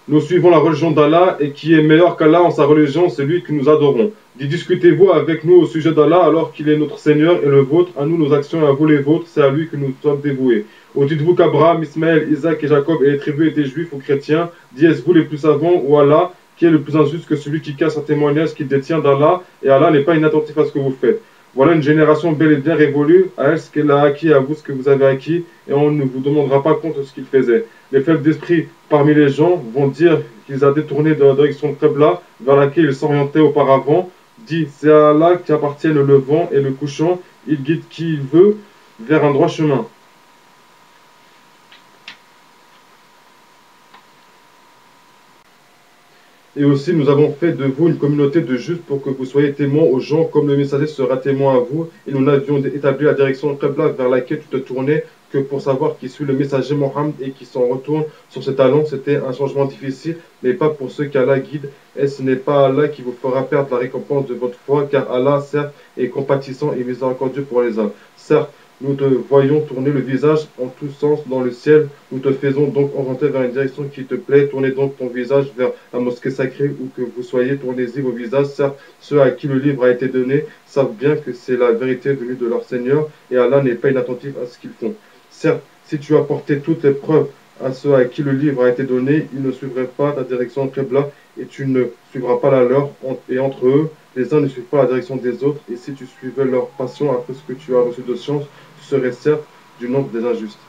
S1: Nous suivons la religion d'Allah, et qui est meilleur qu'Allah en sa religion, c'est lui que nous adorons. Discutez-vous avec nous au sujet d'Allah alors qu'il est notre Seigneur et le vôtre, à nous nos actions et à vous les vôtres, c'est à lui que nous sommes dévoués. Ou dites-vous qu'Abraham, Ismaël, Isaac et Jacob et les tribus étaient juifs ou chrétiens, dites-vous les plus savants, ou Allah, qui est le plus injuste que celui qui casse un témoignage qu'il détient d'Allah, et Allah n'est pas inattentif à ce que vous faites. Voilà une génération belle et bien révolue, à elle ce qu'elle a acquis, à vous ce que vous avez acquis, et on ne vous demandera pas compte de ce qu'ils faisaient. Les faibles d'esprit parmi les gens vont dire qu'ils ont détourné de la direction de Qibla vers laquelle ils s'orientaient auparavant. Dit, c'est à Allah qui appartient le levant et le couchant, il guide qui il veut vers un droit chemin. Et aussi, nous avons fait de vous une communauté de justes pour que vous soyez témoins aux gens, comme le messager sera témoin à vous. Et nous n'avions établi la direction de Qibla vers laquelle tu te tournais que pour savoir qui suit le messager Mohammed et qui s'en retourne sur ses talons. C'était un changement difficile, mais pas pour ceux qu'Allah guide. Et ce n'est pas Allah qui vous fera perdre la récompense de votre foi, car Allah, certes, est compatissant et miséricordieux pour les hommes. Certes, nous te voyons tourner le visage en tous sens dans le ciel. Nous te faisons donc orienter vers une direction qui te plaît. Tournez donc ton visage vers la mosquée sacrée où que vous soyez. Tournez-y vos visages. Certes, ceux à qui le livre a été donné savent bien que c'est la vérité venue de leur Seigneur et Allah n'est pas inattentif à ce qu'ils font. Certes, si tu as porté toutes les preuves à ceux à qui le livre a été donné, ils ne suivraient pas ta direction Qibla et tu ne suivras pas la leur. Et entre eux, les uns ne suivent pas la direction des autres. Et si tu suivais leur passion après ce que tu as reçu de science, tu serais certes du nombre des injustes.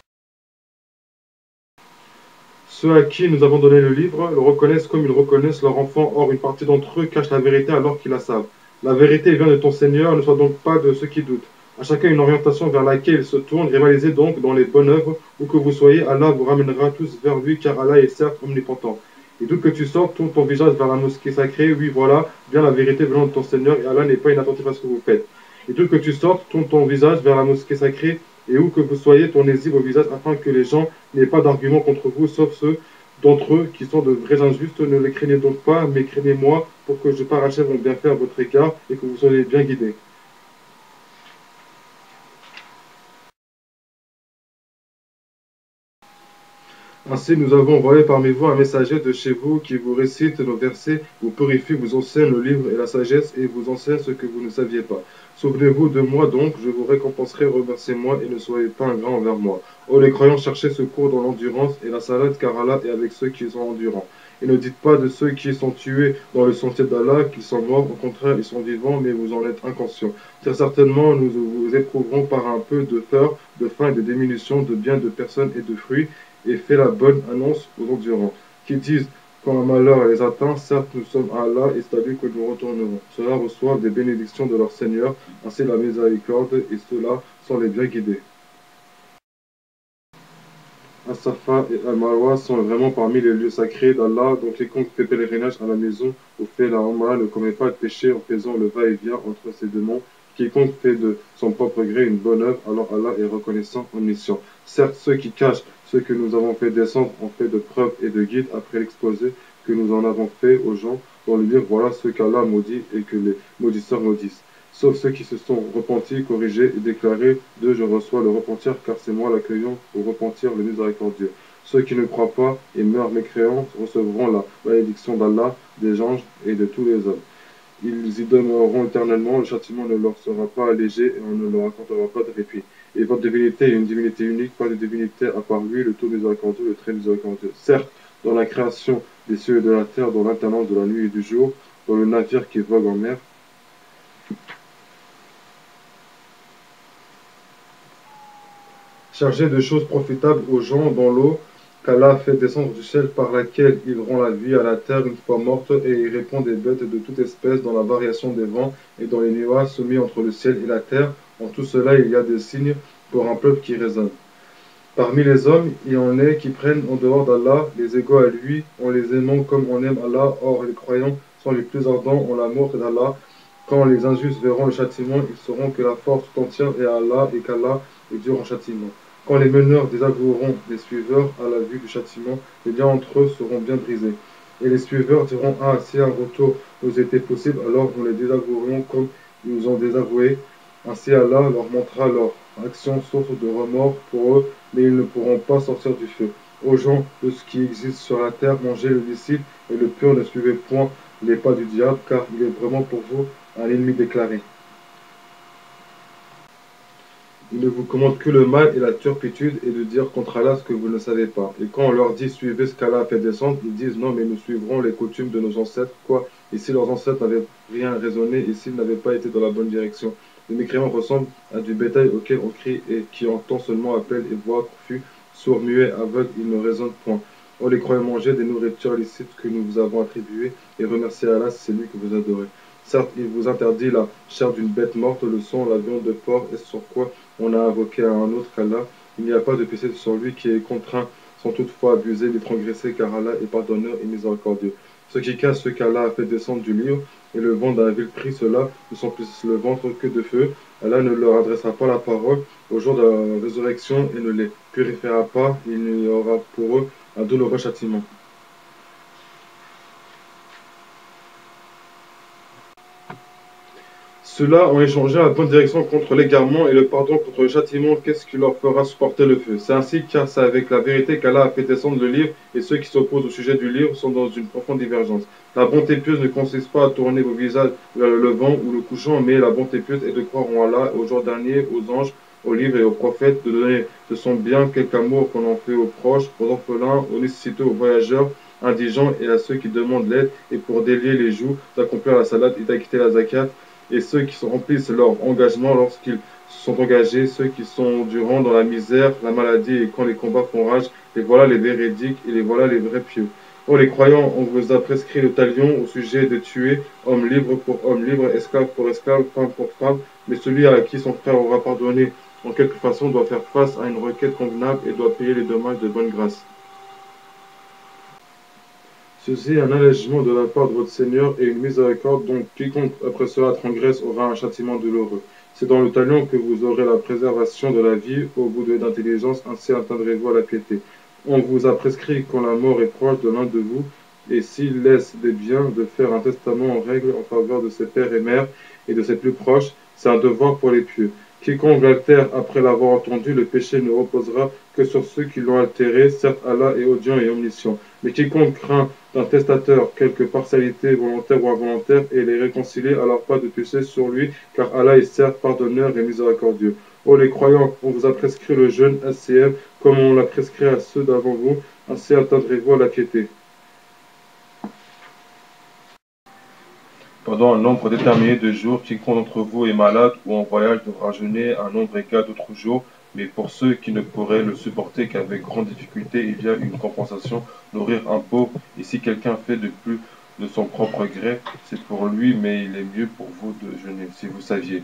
S1: Ceux à qui nous avons donné le livre le reconnaissent comme ils reconnaissent leur enfant. Or, une partie d'entre eux cache la vérité alors qu'ils la savent. La vérité vient de ton Seigneur, ne sois donc pas de ceux qui doutent. À chacun une orientation vers laquelle il se tourne. Rivalisez donc dans les bonnes œuvres, où que vous soyez. Allah vous ramènera tous vers lui, car Allah est certes omnipotent. Et d'où que tu sors, tourne ton visage vers la mosquée sacrée. Oui, voilà, bien la vérité venant de ton Seigneur, et Allah n'est pas inattentif à ce que vous faites. Et d'où que tu sors, tourne ton visage vers la mosquée sacrée, et où que vous soyez, tournez-y vos visages, afin que les gens n'aient pas d'arguments contre vous, sauf ceux d'entre eux qui sont de vrais injustes. Ne les craignez donc pas, mais craignez-moi, pour que je parachève mon bienfait à votre égard, et que vous soyez bien guidés. Ainsi, nous avons envoyé parmi vous un messager de chez vous qui vous récite nos versets, vous purifie, vous enseigne le livre et la sagesse, et vous enseigne ce que vous ne saviez pas. Souvenez-vous de moi donc, je vous récompenserai, remerciez-moi et ne soyez pas ingrats envers moi. Ô les croyants, cherchez secours dans l'endurance et la salade, car Allah est avec ceux qui sont endurants. Et ne dites pas de ceux qui sont tués dans le sentier d'Allah qu'ils sont morts, au contraire, ils sont vivants, mais vous en êtes inconscients. Très certainement, nous vous éprouverons par un peu de peur, de faim et de diminution de biens, de personnes et de fruits, et fait la bonne annonce aux endurants, qui disent quand un malheur les atteint, certes nous sommes à Allah et c'est à lui que nous retournerons. Ceux-là reçoivent des bénédictions de leur Seigneur, ainsi la miséricorde, et ceux-là sont les bien guidés. As-Safa et Al-Marwa sont vraiment parmi les lieux sacrés d'Allah, donc quiconque fait pèlerinage à la maison ou fait la Umrah ne commet pas de péché en faisant le va-et-vient entre ces deux monts. Quiconque fait de son propre gré une bonne œuvre, alors Allah est reconnaissant, omniscient. Certes, ceux qui cachent ce que nous avons fait descendre ont fait de preuves et de guides après l'exposé que nous en avons fait aux gens dans le livre. Voilà ce qu'Allah maudit et que les maudisseurs maudissent. Sauf ceux qui se sont repentis, corrigés et déclarés d'eux je reçois le repentir, car c'est moi l'accueillant au repentir le miséricordieux. Ceux qui ne croient pas et meurent mécréants recevront la malédiction d'Allah, des anges et de tous les hommes. Ils y demeureront éternellement, le châtiment ne leur sera pas allégé et on ne leur accordera pas de répit. Et votre divinité est une divinité unique, pas de divinité à part lui, le tout miséricordieux, le très miséricordieux. Certes, dans la création des cieux et de la terre, dans l'alternance de la nuit et du jour, dans le navire qui vogue en mer, chargé de choses profitables aux gens dans l'eau qu'Allah fait descendre du ciel par laquelle il rend la vie à la terre une fois morte et il répand des bêtes de toute espèce dans la variation des vents et dans les nuages soumis entre le ciel et la terre. En tout cela, il y a des signes pour un peuple qui raisonne. Parmi les hommes, il y en a qui prennent en dehors d'Allah les égaux à lui en les aimant comme on aime Allah. Or, les croyants sont les plus ardents en l'amour d'Allah. Quand les injustes verront le châtiment, ils sauront que la force tout entière est à Allah et qu'Allah est dur en châtiment. Quand les meneurs désavoueront les suiveurs à la vue du châtiment, les liens entre eux seront bien brisés. Et les suiveurs diront ah, si un retour nous était possible, alors nous les désavouerions comme ils nous ont désavoués. Ainsi Allah leur montrera leur action source de remords pour eux, mais ils ne pourront pas sortir du feu. Aux gens de ce qui existe sur la terre, mangez le licite et le pur, ne suivez point les pas du diable, car il est vraiment pour vous un ennemi déclaré. Il ne vous commande que le mal et la turpitude et de dire contre Allah ce que vous ne savez pas. Et quand on leur dit suivez ce qu'Allah a fait descendre, ils disent non mais nous suivrons les coutumes de nos ancêtres. Quoi? Et si leurs ancêtres n'avaient rien raisonné et s'ils n'avaient pas été dans la bonne direction? Les mécréants ressemblent à du bétail auquel on crie et qui entend seulement appel et voix confus, sourds, muets, aveugles, ils ne raisonnent point. On les croyait manger des nourritures licites que nous vous avons attribuées et remerciez Allah si c'est lui que vous adorez. Certes, il vous interdit la chair d'une bête morte, le sang, la viande de porc, et sur quoi on a invoqué à un autre qu'Allah. Il n'y a pas de péché sur lui qui est contraint, sans toutefois abuser ni transgresser, car Allah est pardonneur et miséricordieux. Ceux qui cachent ce qu'Allah a fait descendre du livre et le vendent à un vil prix, ceux-là ne sont plus le ventre que de feu. Allah ne leur adressera pas la parole au jour de la résurrection et ne les purifiera pas. Il y aura pour eux un douloureux châtiment. Ceux-là ont échangé la bonne direction contre l'égarement et le pardon contre le châtiment. Qu'est-ce qui leur fera supporter le feu? C'est ainsi car c'est avec la vérité qu'Allah a fait descendre le livre et ceux qui s'opposent au sujet du livre sont dans une profonde divergence. La bonté pieuse ne consiste pas à tourner vos visages vers le levant ou le couchant, mais la bonté pieuse est de croire en Allah, au jour dernier, aux anges, aux livres et aux prophètes, de donner de son bien quelque amour qu'on en fait aux proches, aux orphelins, aux nécessiteux, aux voyageurs, indigents et à ceux qui demandent l'aide, et pour délier les joues, d'accomplir la salade et d'acquitter la zakat, et ceux qui remplissent leur engagement lorsqu'ils se sont engagés, ceux qui sont durant dans la misère, la maladie et quand les combats font rage, les voilà les véridiques et les voilà les vrais pieux. Oh les croyants, on vous a prescrit le talion au sujet de tuer homme libre pour homme libre, esclave pour esclave, femme pour femme, mais celui à qui son frère aura pardonné en quelque façon doit faire face à une requête convenable et doit payer les dommages de bonne grâce. Ceci est un allègement de la part de votre Seigneur et une miséricorde dont quiconque après cela transgresse aura un châtiment douloureux. C'est dans le talion que vous aurez la préservation de la vie au bout de l'intelligence, ainsi atteindrez-vous à la piété. On vous a prescrit quand la mort est proche de l'un de vous, et s'il laisse des biens, de faire un testament en règle en faveur de ses pères et mères et de ses plus proches. C'est un devoir pour les pieux. Quiconque altère après l'avoir entendu, le péché ne reposera que sur ceux qui l'ont altéré. Certes, Allah est audient et omniscient. Mais quiconque craint d'un testateur quelque partialité volontaire ou involontaire et les réconcilier, alors pas de péché sur lui, car Allah est certes pardonneur et miséricordieux. Ô les croyants, on vous a prescrit le jeûne SCM comme on l'a prescrit à ceux d'avant vous, ainsi atteindrez-vous à la piété. Pendant un nombre déterminé de jours, quiconque d'entre vous est malade ou en voyage devra jeûner un nombre égal d'autres jours, mais pour ceux qui ne pourraient le supporter qu'avec grande difficulté et via une compensation, nourrir un pauvre, et si quelqu'un fait de plus de son propre gré, c'est pour lui, mais il est mieux pour vous de jeûner, si vous saviez.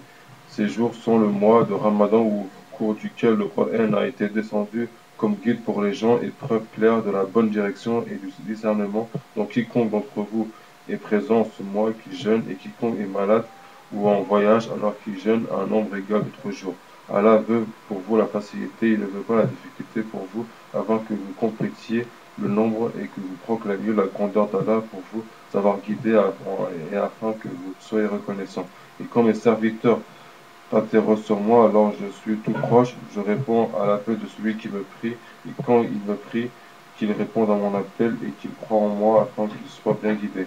S1: Ces jours sont le mois de Ramadan au cours duquel le Coran a été descendu comme guide pour les gens et preuve claire de la bonne direction et du discernement. Donc quiconque d'entre vous est présent ce mois qui jeûne et quiconque est malade ou en voyage alors qu'il jeûne un nombre égal d'autres jours. Allah veut pour vous la facilité, il ne veut pas la difficulté pour vous, avant que vous complétiez le nombre et que vous proclamiez la grandeur d'Allah pour vous avoir guidé et afin que vous soyez reconnaissants. Et quand mes serviteurs t'interrogent sur moi, alors je suis tout proche, je réponds à l'appel de celui qui me prie, et quand il me prie, qu'il réponde à mon appel et qu'il croit en moi afin qu'il soit bien guidé.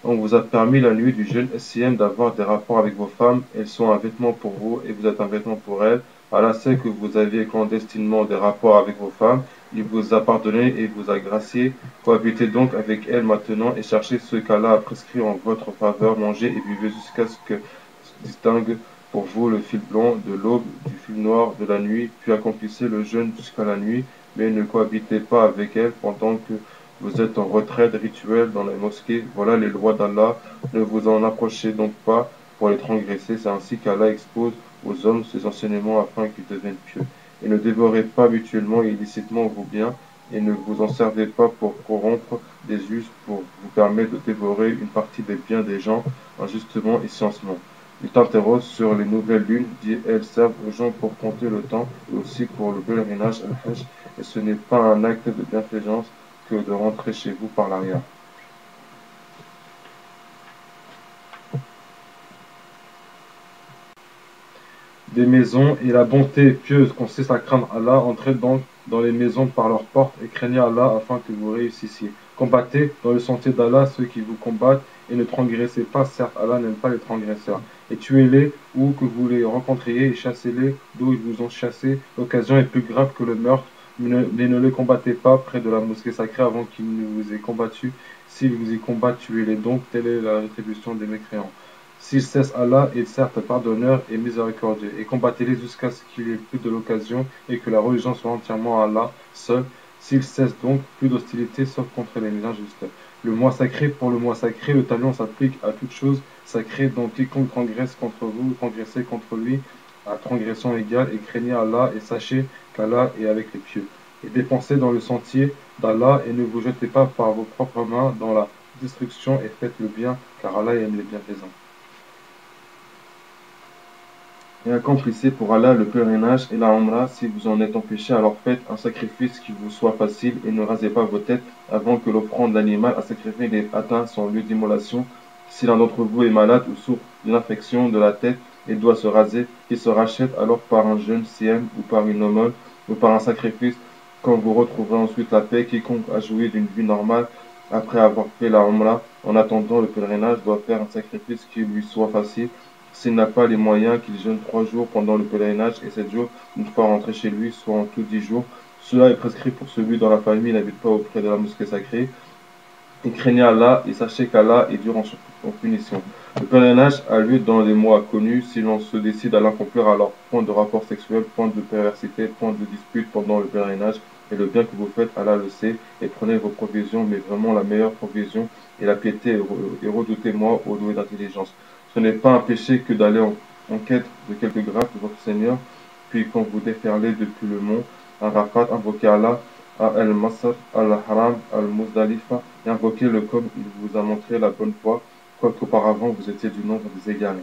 S1: On vous a permis la nuit du jeûne SIM d'avoir des rapports avec vos femmes. Elles sont un vêtement pour vous et vous êtes un vêtement pour elles. Allah sait que vous aviez clandestinement des rapports avec vos femmes. Il vous a pardonné et vous a gracié. Cohabitez donc avec elles maintenant et cherchez ce qu'Allah a prescrit en votre faveur. Mangez et buvez jusqu'à ce que se distingue pour vous le fil blanc de l'aube du fil noir de la nuit. Puis accomplissez le jeûne jusqu'à la nuit, mais ne cohabitez pas avec elles pendant que vous êtes en retraite rituelle dans la mosquée. Voilà les lois d'Allah. Ne vous en approchez donc pas pour les transgresser. C'est ainsi qu'Allah expose aux hommes ses enseignements afin qu'ils deviennent pieux. Et ne dévorez pas mutuellement et illicitement vos biens, et ne vous en servez pas pour corrompre des us pour vous permettre de dévorer une partie des biens des gens injustement et sciencement. Il t'interroge sur les nouvelles lunes, dit elles servent aux gens pour compter le temps et aussi pour le pèlerinage al-Hajj, et ce n'est pas un acte de bienfaisance que de rentrer chez vous par l'arrière. Des maisons et la bonté pieuse consiste à craindre Allah, entrez donc dans les maisons par leurs portes et craignez Allah afin que vous réussissiez. Combattez dans le sentier d'Allah ceux qui vous combattent et ne transgressez pas, certes Allah n'aime pas les transgresseurs. Et tuez-les où que vous les rencontriez et chassez-les d'où ils vous ont chassé. L'occasion est plus grave que le meurtre, mais ne les combattez pas près de la mosquée sacrée avant qu'ils ne vous aient combattu. S'ils vous y combattent, tuez-les donc, telle est la rétribution des mécréants. S'ils cessent, Allah est certes pardonneur et miséricordieux, et combattez-les jusqu'à ce qu'il n'y ait plus de l'occasion et que la religion soit entièrement à Allah seul. S'ils cessent donc, plus d'hostilité sauf contre les injustes. Le mois sacré, pour le mois sacré, le talion s'applique à toute chose sacrée dont quiconque transgresse contre vous, transgressez contre lui à transgression égale, et craignez Allah et sachez qu'Allah est avec les pieux. Et dépensez dans le sentier d'Allah et ne vous jetez pas par vos propres mains dans la destruction et faites le bien, car Allah aime les bienfaisants. Et accomplissez pour Allah le pèlerinage et la Umrah. Si vous en êtes empêché, alors faites un sacrifice qui vous soit facile et ne rasez pas vos têtes avant que l'offrande d'animal à sacrifier n'ait atteint son lieu d'immolation. Si l'un d'entre vous est malade ou souffre d'une infection de la tête et doit se raser, qu'il se rachète alors par un jeûne siem ou par une aumône ou par un sacrifice. Quand vous retrouverez ensuite la paix, quiconque a joui d'une vie normale après avoir fait la Umrah en attendant le pèlerinage doit faire un sacrifice qui lui soit facile. S'il n'a pas les moyens, qu'il jeûne 3 jours pendant le pèlerinage et 7 jours une fois rentré chez lui, soit en tout 10 jours. Cela est prescrit pour celui dont la famille n'habite pas auprès de la mosquée sacrée. Et craignez Allah et sachez qu'Allah est dur en punition. Le pèlerinage a lieu dans les mois connus. Si l'on se décide à l'accomplir, alors point de rapport sexuel, point de perversité, point de dispute pendant le pèlerinage. Et le bien que vous faites, Allah le sait, et prenez vos provisions, mais vraiment la meilleure provision est la piété, et redoutez-moi, ô doué d'intelligence. Ce n'est pas un péché que d'aller en quête de quelque grâce de votre Seigneur, puis quand vous déferlez depuis le mont Arafat, invoquez Allah, à Al-Masr, Al-Haram, Al-Muzdalifa, et invoquez-le comme il vous a montré la bonne voie, quoiqu'auparavant vous étiez du nombre des égarés.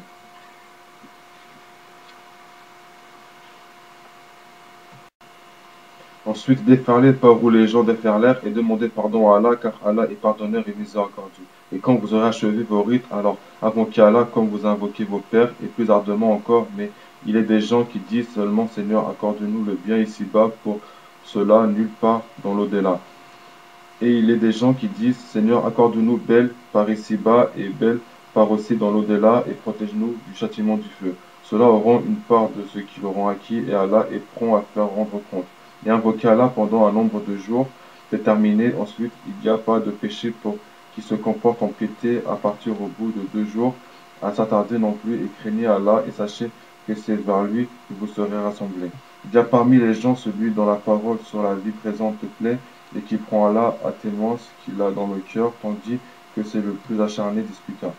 S1: Ensuite, déferlez par où les gens déferlèrent et demandez pardon à Allah, car Allah est pardonneur et miséricordieux. Et quand vous aurez achevé vos rites, alors invoquez Allah comme vous invoquez vos pères, et plus ardemment encore, mais il est des gens qui disent seulement Seigneur, accorde-nous le bien ici-bas, pour cela nulle part dans l'au-delà. Et il est des gens qui disent Seigneur, accorde-nous belle par ici-bas et belle par aussi dans l'au-delà, et protège-nous du châtiment du feu. Ceux-là auront une part de ce qu'ils auront acquis, et Allah est prompt à faire rendre compte. Et invoquer Allah pendant un nombre de jours déterminé. Ensuite, il n'y a pas de péché pour qui se comporte en piété à partir au bout de 2 jours, à s'attarder non plus, et craignez Allah, et sachez que c'est vers lui que vous serez rassemblés. Il y a parmi les gens celui dont la parole sur la vie présente te plaît, et qui prend Allah à témoin ce qu'il a dans le cœur, tandis que c'est le plus acharné disputa.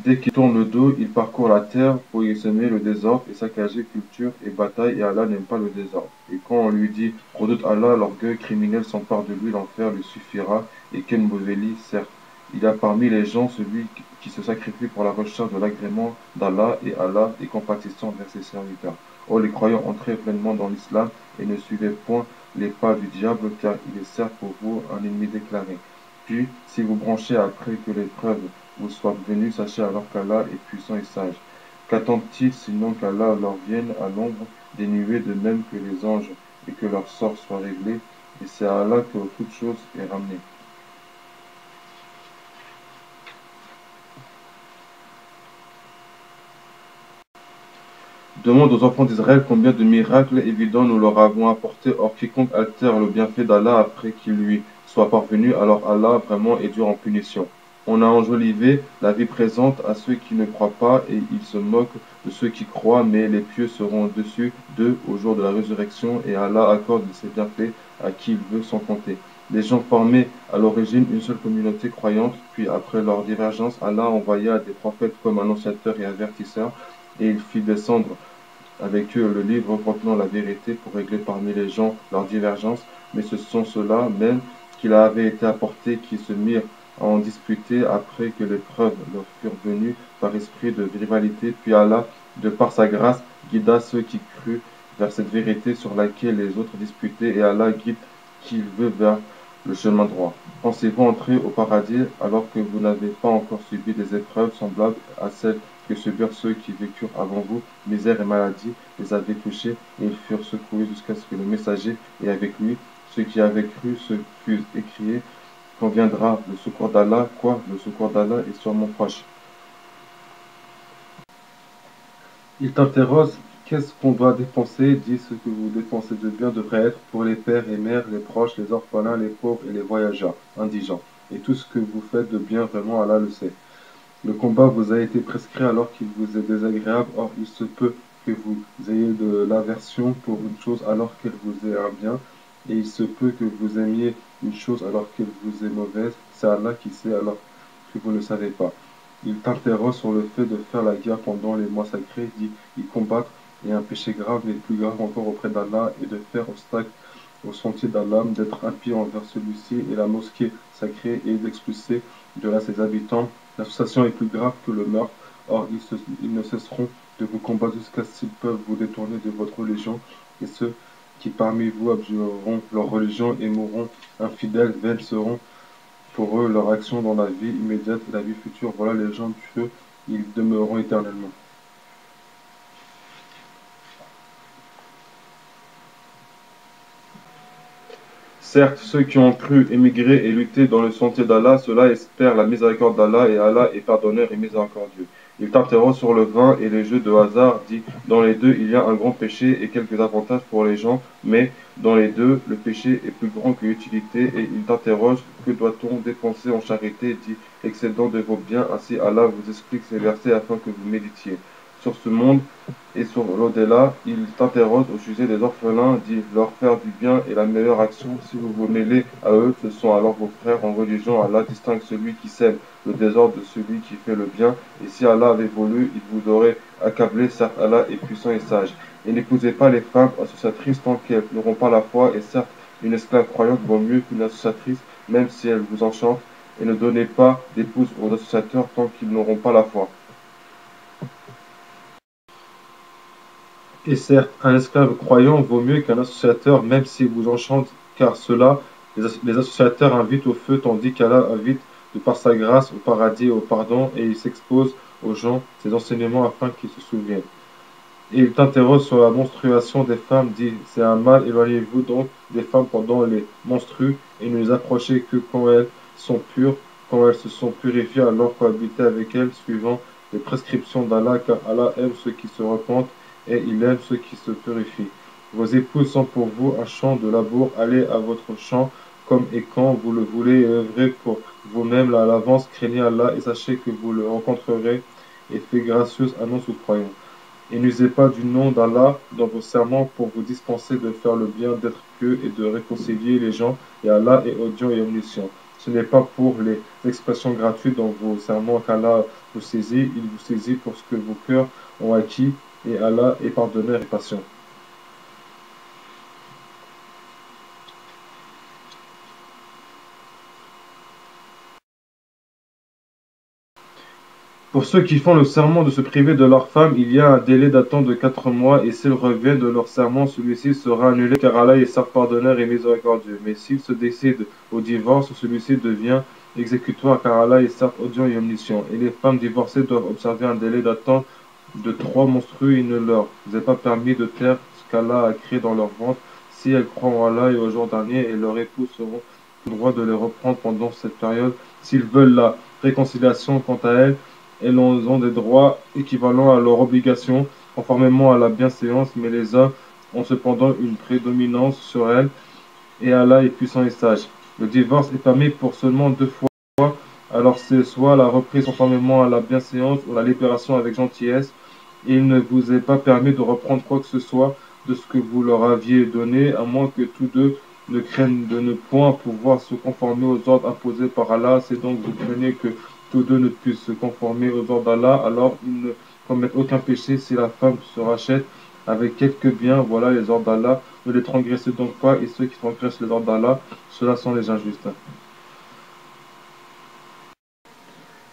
S1: Dès qu'il tourne le dos, il parcourt la terre pour y semer le désordre et saccager culture et bataille, et Allah n'aime pas le désordre. Et quand on lui dit redoute Allah, l'orgueil criminel s'empare de lui, l'enfer lui suffira, et quel mauvais lit, certes. Il y a parmi les gens celui qui se sacrifie pour la recherche de l'agrément d'Allah, et Allah est compatissant vers ses serviteurs. Oh, les croyants, entrez pleinement dans l'islam et ne suivez point les pas du diable, car il est certes pour vous un ennemi déclaré. Puis, si vous branchez après que l'épreuve vous soient venus, sachez alors qu'Allah est puissant et sage. Qu'attendent-ils sinon qu'Allah leur vienne à l'ombre des nuées de même que les anges, et que leur sort soit réglé, et c'est à Allah que toute chose est ramenée. Demande aux enfants d'Israël combien de miracles évidents nous leur avons apportés. Or, quiconque altère le bienfait d'Allah après qu'il lui soit parvenu, alors Allah vraiment est dur en punition. On a enjolivé la vie présente à ceux qui ne croient pas, et ils se moquent de ceux qui croient, mais les pieux seront au-dessus d'eux au jour de la résurrection, et Allah accorde ses bienfaits à qui il veut sans compter. Les gens formaient à l'origine une seule communauté croyante, puis après leur divergence, Allah envoya des prophètes comme annonciateurs et avertisseurs, et il fit descendre avec eux le livre contenant la vérité pour régler parmi les gens leurs divergences, mais ce sont ceux-là même qui leur avaient été apportés qui se mirent à en disputer après que les preuves leur furent venues par esprit de rivalité, puis Allah, de par sa grâce, guida ceux qui crurent vers cette vérité sur laquelle les autres disputaient, et Allah guide qui il veut vers le chemin droit. Pensez-vous entrer au paradis alors que vous n'avez pas encore subi des épreuves semblables à celles que subirent ceux qui vécurent avant vous? Misère et maladie les avaient touchés, et ils furent secoués jusqu'à ce que le messager et avec lui ceux qui avaient cru se fussent écriés quand viendra le secours d'Allah, quoi, le secours d'Allah est sûrement proche. Il t'interroge, qu'est-ce qu'on doit dépenser? Dis ce que vous dépensez de bien devrait être pour les pères et mères, les proches, les orphelins, les pauvres et les voyageurs, indigents. Et tout ce que vous faites de bien, vraiment Allah le sait. Le combat vous a été prescrit alors qu'il vous est désagréable, or il se peut que vous ayez de l'aversion pour une chose alors qu'elle vous est un bien, et il se peut que vous aimiez une chose alors qu'elle vous est mauvaise, c'est Allah qui sait alors que vous ne savez pas. Il t'interroge sur le fait de faire la guerre pendant les mois sacrés, dit y combattre est un péché grave, mais plus grave encore auprès d'Allah, et de faire obstacle au sentier d'Allah, d'être impie envers celui-ci et la mosquée sacrée, et d'expulser de là ses habitants. L'association est plus grave que le meurtre. Or, ils ne cesseront de vous combattre jusqu'à ce qu'ils peuvent vous détourner de votre religion, et ceux qui parmi vous abjureront leur religion et mourront infidèles, vaines seront pour eux leur action dans la vie immédiate et la vie future. Voilà les gens du feu, ils demeureront éternellement. Certes, ceux qui ont cru, émigré et lutté dans le sentier d'Allah, ceux-là espèrent la miséricorde d'Allah, et Allah est pardonneur et miséricordieux. Il t'interroge sur le vin et les jeux de hasard, dit dans les deux il y a un grand péché et quelques avantages pour les gens, mais dans les deux le péché est plus grand que l'utilité, et il t'interroge que doit-on dépenser en charité, dit excédant de vos biens, ainsi Allah vous explique ces versets afin que vous méditiez. sur ce monde et sur l'au-delà. Il t'interroge au sujet des orphelins, dit leur faire du bien est la meilleure action. Si vous vous mêlez à eux, ce sont alors vos frères en religion. Allah distingue celui qui sème le désordre de celui qui fait le bien. Et si Allah avait voulu, il vous aurait accablé. Certes, Allah est puissant et sage. Et n'épousez pas les femmes associatrices tant qu'elles n'auront pas la foi. Et certes, une esclave croyante vaut mieux qu'une associatrice, même si elle vous enchante. Et ne donnez pas d'épouse aux associateurs tant qu'ils n'auront pas la foi. Et certes, un esclave croyant vaut mieux qu'un associateur, même s'il vous enchante, car cela, les associateurs invitent au feu, tandis qu'Allah invite de par sa grâce au paradis et au pardon, et il s'expose aux gens ses enseignements afin qu'ils se souviennent. Et il t'interroge sur la menstruation des femmes, dit, c'est un mal, éloignez-vous donc des femmes pendant les menstrues, et ne les approchez que quand elles sont pures, quand elles se sont purifiées, alors cohabitez avec elles, suivant les prescriptions d'Allah, car Allah aime ceux qui se repentent, et il aime ceux qui se purifient. Vos épouses sont pour vous un champ de labour, allez à votre champ, comme et quand vous le voulez, et œuvrez pour vous-même à l'avance, craignez Allah, et sachez que vous le rencontrerez, et fait gracieuse annonce aux croyants. Et n'usez pas du nom d'Allah dans vos serments pour vous dispenser de faire le bien, d'être pieux et de réconcilier les gens. Et Allah est audient et omniscient. Ce n'est pas pour les expressions gratuites dans vos serments qu'Allah vous saisit. Il vous saisit pour ce que vos cœurs ont acquis. Et Allah est pardonneur et patient. Pour ceux qui font le serment de se priver de leur femme, il y a un délai d'attente de 4 mois, et s'ils reviennent de leur serment, celui-ci sera annulé, car Allah est certes pardonneur et miséricordieux. Mais s'ils se décident au divorce, celui-ci devient exécutoire, car Allah est certes audient et omniscient. Et les femmes divorcées doivent observer un délai d'attente de 3 menstrues. Il ne leur est pas permis de taire ce qu'Allah a créé dans leur ventre. Si elles croient en Allah et au jour dernier, et leurs époux seront le droit de les reprendre pendant cette période. S'ils veulent la réconciliation, quant à elles, elles ont des droits équivalents à leurs obligations, conformément à la bienséance, mais les hommes ont cependant une prédominance sur elles, et Allah est puissant et sage. Le divorce est permis pour seulement 2 fois, alors c'est soit la reprise conformément à la bienséance ou la libération avec gentillesse. Il ne vous est pas permis de reprendre quoi que ce soit de ce que vous leur aviez donné, à moins que tous deux ne craignent de ne point pouvoir se conformer aux ordres imposés par Allah. C'est donc vous craignez que tous deux ne puissent se conformer aux ordres d'Allah, alors ils ne commettent aucun péché si la femme se rachète avec quelques biens. Voilà les ordres d'Allah. Ne les transgressez donc pas, et ceux qui transgressent les ordres d'Allah, ceux-là sont les injustes.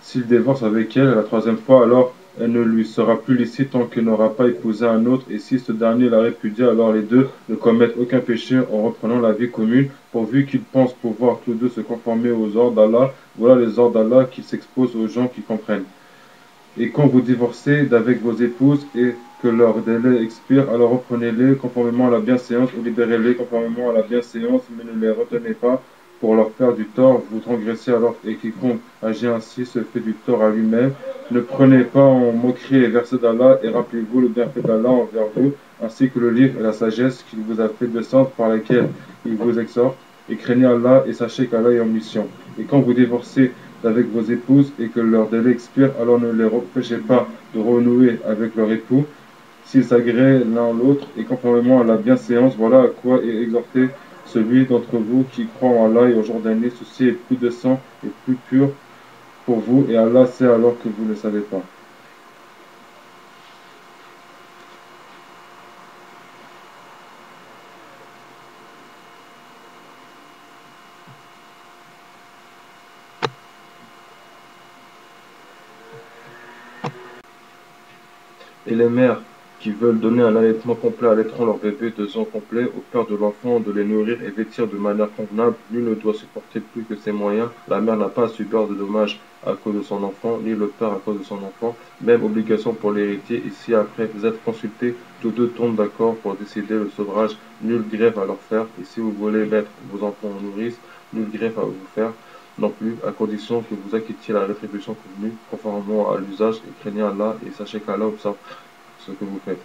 S1: S'il divorce avec elle la troisième fois, alors elle ne lui sera plus licite tant qu'elle n'aura pas épousé un autre, et si ce dernier la répudie, alors les deux ne commettent aucun péché en reprenant la vie commune, pourvu qu'ils pensent pouvoir tous deux se conformer aux ordres d'Allah. Voilà les ordres d'Allah qui s'exposent aux gens qui comprennent. Et quand vous divorcez d'avec vos épouses et que leur délai expire, alors reprenez-les conformément à la bienséance ou libérez-les conformément à la bienséance, mais ne les retenez pas pour leur faire du tort. Vous transgressez alors, et quiconque agit ainsi se fait du tort à lui-même. Ne prenez pas en moquerie les versets d'Allah, et rappelez-vous le bienfait d'Allah envers vous, ainsi que le livre et la sagesse qu'il vous a fait descendre, par lesquels il vous exhorte. Et craignez Allah, et sachez qu'Allah est omniscient. Et quand vous divorcez avec vos épouses et que leur délai expire, alors ne les reprochez pas de renouer avec leur époux s'ils s'agréent l'un l'autre, et conformément à la bienséance. Voilà à quoi est exhorté celui d'entre vous qui croit en Allah et au jour dernier. Ceci est plus décent et plus pur pour vous, et Allah sait alors que vous ne savez pas. Et les mères qui veulent donner un allaitement complet allaiteront leur bébé 2 ans complets au père de l'enfant de les nourrir et vêtir de manière convenable. Nul ne doit supporter plus que ses moyens. La mère n'a pas à subir de dommages à cause de son enfant, ni le père à cause de son enfant. Même obligation pour l'héritier. Et si après vous êtes consultés, tous deux tombent d'accord pour décider le sevrage, nulle grève à leur faire. Et si vous voulez mettre vos enfants en nourrice, nulle grève à vous faire non plus, à condition que vous acquittiez la rétribution convenue, conformément à l'usage, et craignez Allah, et sachez qu'Allah observe ce que vous faites.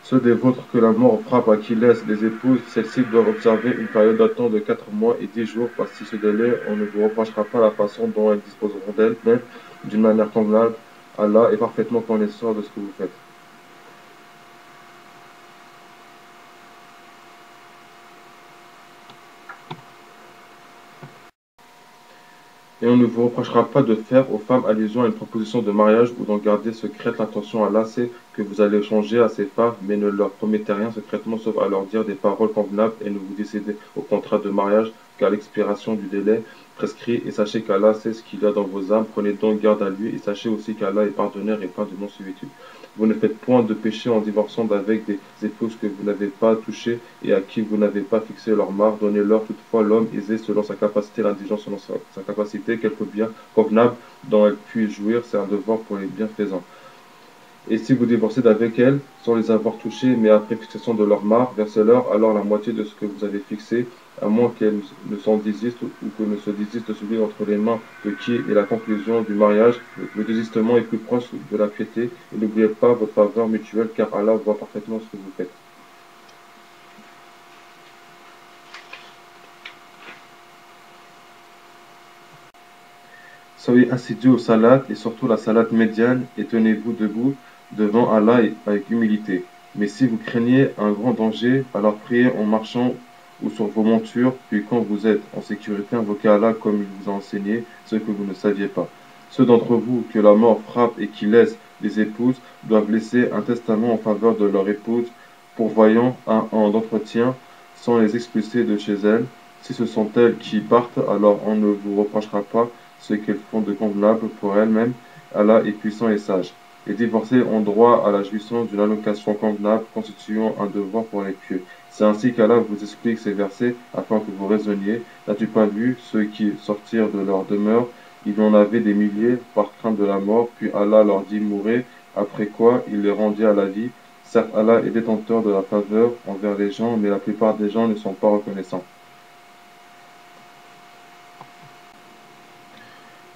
S1: Ceux des vôtres que la mort frappe à qui laisse les épouses, celles-ci doivent observer une période d'attente de 4 mois et 10 jours, parce que ce délai, on ne vous reprochera pas la façon dont elles disposeront d'elles-mêmes d'une manière convenable. Allah est parfaitement connaisseur de ce que vous faites. Et on ne vous reprochera pas de faire aux femmes allusion à une proposition de mariage ou d'en garder secrète l'intention. Allah sait que vous allez changer à ces femmes, mais ne leur promettez rien secrètement sauf à leur dire des paroles convenables et ne vous décidez au contrat de mariage qu'à l'expiration du délai prescrit. Et sachez qu'Allah sait ce qu'il y a dans vos âmes. Prenez donc garde à lui et sachez aussi qu'Allah est pardonneur et plein de non-suivitude. Vous ne faites point de péché en divorçant d'avec des épouses que vous n'avez pas touchées et à qui vous n'avez pas fixé leur mare. Donnez-leur toutefois l'homme aisé selon sa capacité, l'indigent selon sa capacité, quelque bien convenable dont elle puisse jouir, c'est un devoir pour les bienfaisants. Et si vous divorcez d'avec elles, sans les avoir touchées, mais après fixation de leur mare, versez-leur alors la moitié de ce que vous avez fixé, à moins qu'elles ne s'en désistent ou que ne se désiste celui entre les mains de qui est la conclusion du mariage. Le désistement est plus proche de la piété. Et n'oubliez pas votre faveur mutuelle, car Allah voit parfaitement ce que vous faites. Soyez assidus aux salades et surtout la salade médiane et tenez-vous debout devant Allah avec humilité. Mais si vous craignez un grand danger, alors priez en marchant ou sur vos montures, puis quand vous êtes en sécurité, invoquez Allah comme il vous a enseigné ce que vous ne saviez pas. Ceux d'entre vous que la mort frappe et qui laissent des épouses doivent laisser un testament en faveur de leur épouse, pourvoyant un an d'entretien sans les expulser de chez elles. Si ce sont elles qui partent, alors on ne vous reprochera pas ce qu'elles font de convenable pour elles-mêmes. Allah est puissant et sage. Les divorcés ont droit à la jouissance d'une allocation convenable constituant un devoir pour les pieux. C'est ainsi qu'Allah vous explique ces versets afin que vous raisonniez. N'as-tu pas vu ceux qui sortirent de leur demeure? Il y en avait des milliers par crainte de la mort, puis Allah leur dit mourez, après quoi il les rendit à la vie. Certes, Allah est détenteur de la faveur envers les gens, mais la plupart des gens ne sont pas reconnaissants.